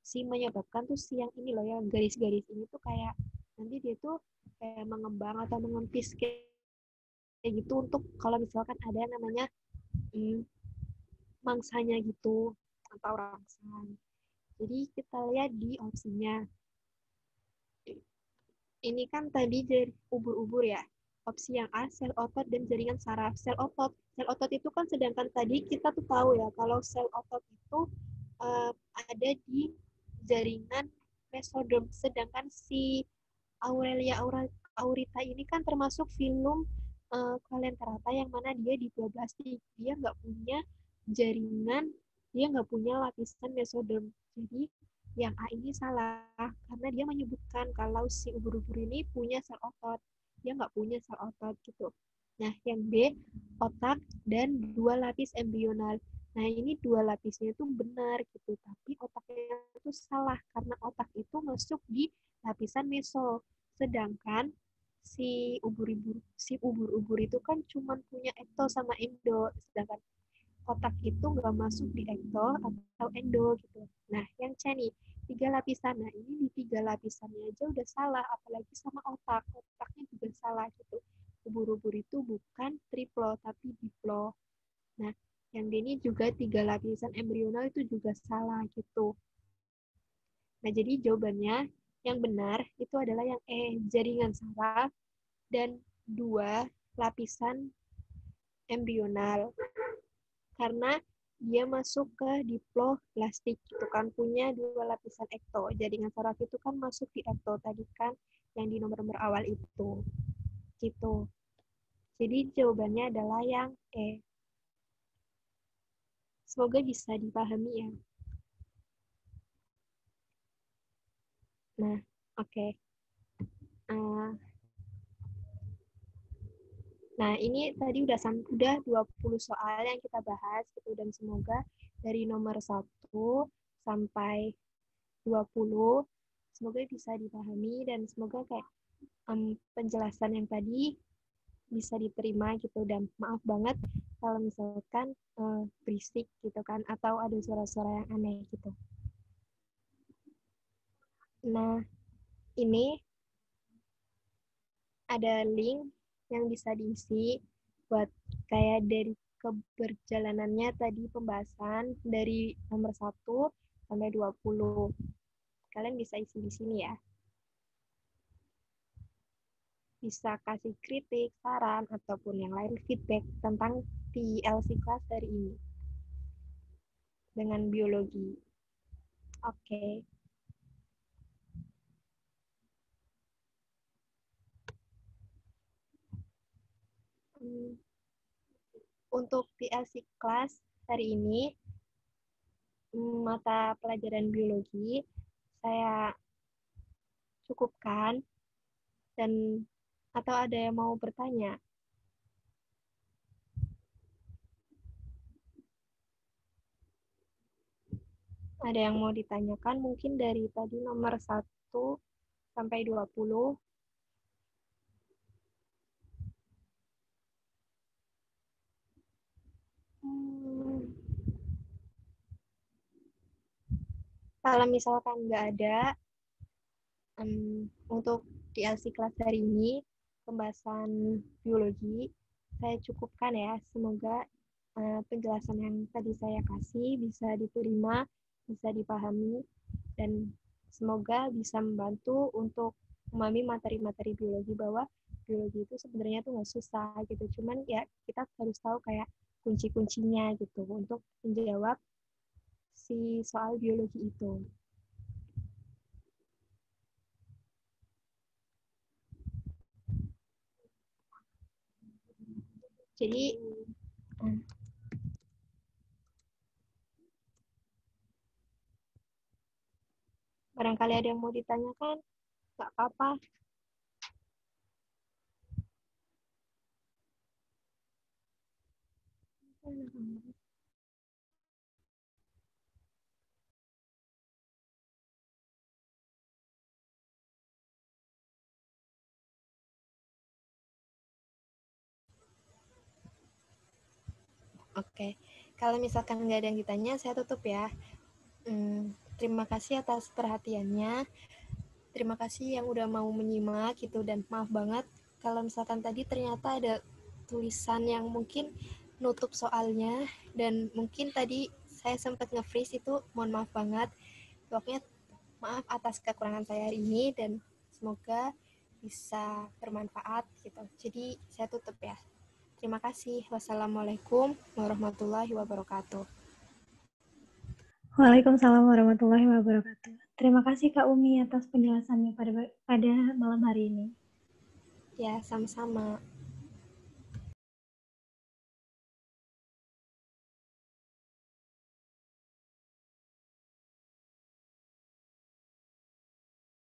B: menyebabkan tuh si yang ini loh, yang garis-garis ini tuh kayak nanti dia tuh kayak mengembang atau mengempis kayak gitu untuk kalau misalkan ada yang namanya mangsanya gitu atau rangsang. Jadi kita lihat di opsinya. Ini kan tadi dari ubur-ubur ya. Opsi yang A, sel otot dan jaringan saraf. Sel otot itu kan sedangkan tadi kita tuh tahu ya, kalau sel otot itu ada di jaringan mesoderm. Sedangkan si Aurelia aurita ini kan termasuk filum Coelenterata yang mana dia diploblastik. Dia nggak punya jaringan, dia nggak punya lapisan mesoderm. Jadi yang A ini salah karena dia menyebutkan kalau si ubur-ubur ini punya sel otot, dia nggak punya sel otot gitu. Nah, yang B, otak dan 2 lapis embrional. Nah, ini 2 lapisnya itu benar gitu, tapi otaknya itu salah karena otak itu masuk di lapisan meso. Sedangkan si ubur-ubur itu kan cuma punya ekto sama endo, sedangkan otak itu nggak masuk di ekto atau endo gitu. Nah, yang C nih, 3 lapisan. Nah, ini di 3 lapisannya aja udah salah, apalagi sama otak. Otaknya juga salah gitu. Ubur-ubur itu bukan triplo, tapi diplo. Nah, yang D ini juga 3 lapisan embrional itu juga salah gitu. Nah, jadi jawabannya yang benar itu adalah yang E, jaringan saraf dan 2 lapisan embrional. Karena dia masuk ke diploblastik gitu kan, punya 2 lapisan ekto. Jaringan saraf itu kan masuk di ekto tadi kan yang di nomor-nomor awal itu. Gitu. Jadi jawabannya adalah yang E. Semoga bisa dipahami ya. Nah, oke. Nah, ini tadi udah 20 soal yang kita bahas gitu, dan semoga dari nomor 1 sampai 20 semoga bisa dipahami dan semoga kayak penjelasan yang tadi bisa diterima gitu, dan maaf banget kalau misalkan berisik gitu kan atau ada suara-suara yang aneh gitu. Nah, ini ada link yang bisa diisi buat kayak dari keberjalanannya tadi pembahasan dari nomor 1 sampai 20. Kalian bisa isi di sini ya. Bisa kasih kritik, saran, ataupun yang lain feedback tentang TLC class hari ini dengan biologi. Oke. Untuk TLC class hari ini, mata pelajaran biologi saya cukupkan, dan atau ada yang mau bertanya? Ada yang mau ditanyakan mungkin dari tadi nomor 1 sampai 20? Kalau misalkan nggak ada, untuk TLC kelas hari ini, pembahasan biologi, saya cukupkan ya. Semoga penjelasan yang tadi saya kasih bisa diterima, bisa dipahami, dan semoga bisa membantu untuk memahami materi-materi biologi, bahwa biologi itu sebenarnya tuh nggak susah gitu. Cuman ya kita harus tahu kayak kunci-kuncinya gitu untuk menjawab si soal biologi itu.
A: Jadi barangkali ada yang mau ditanyakan, nggak apa-apa. Oke, kalau misalkan nggak ada yang ditanya, saya tutup ya. Terima kasih atas perhatiannya. Terima kasih yang udah mau menyimak gitu, dan maaf banget kalau misalkan tadi ternyata ada tulisan yang mungkin nutup soalnya, dan mungkin tadi saya sempat nge-freeze itu, mohon maaf banget. Pokoknya maaf atas kekurangan saya hari ini, dan semoga bisa bermanfaat gitu. Jadi saya tutup ya. Terima kasih. Wassalamualaikum warahmatullahi wabarakatuh.
C: Waalaikumsalam warahmatullahi wabarakatuh. Terima kasih Kak Umi atas penjelasannya pada malam hari ini.
A: Ya, sama-sama.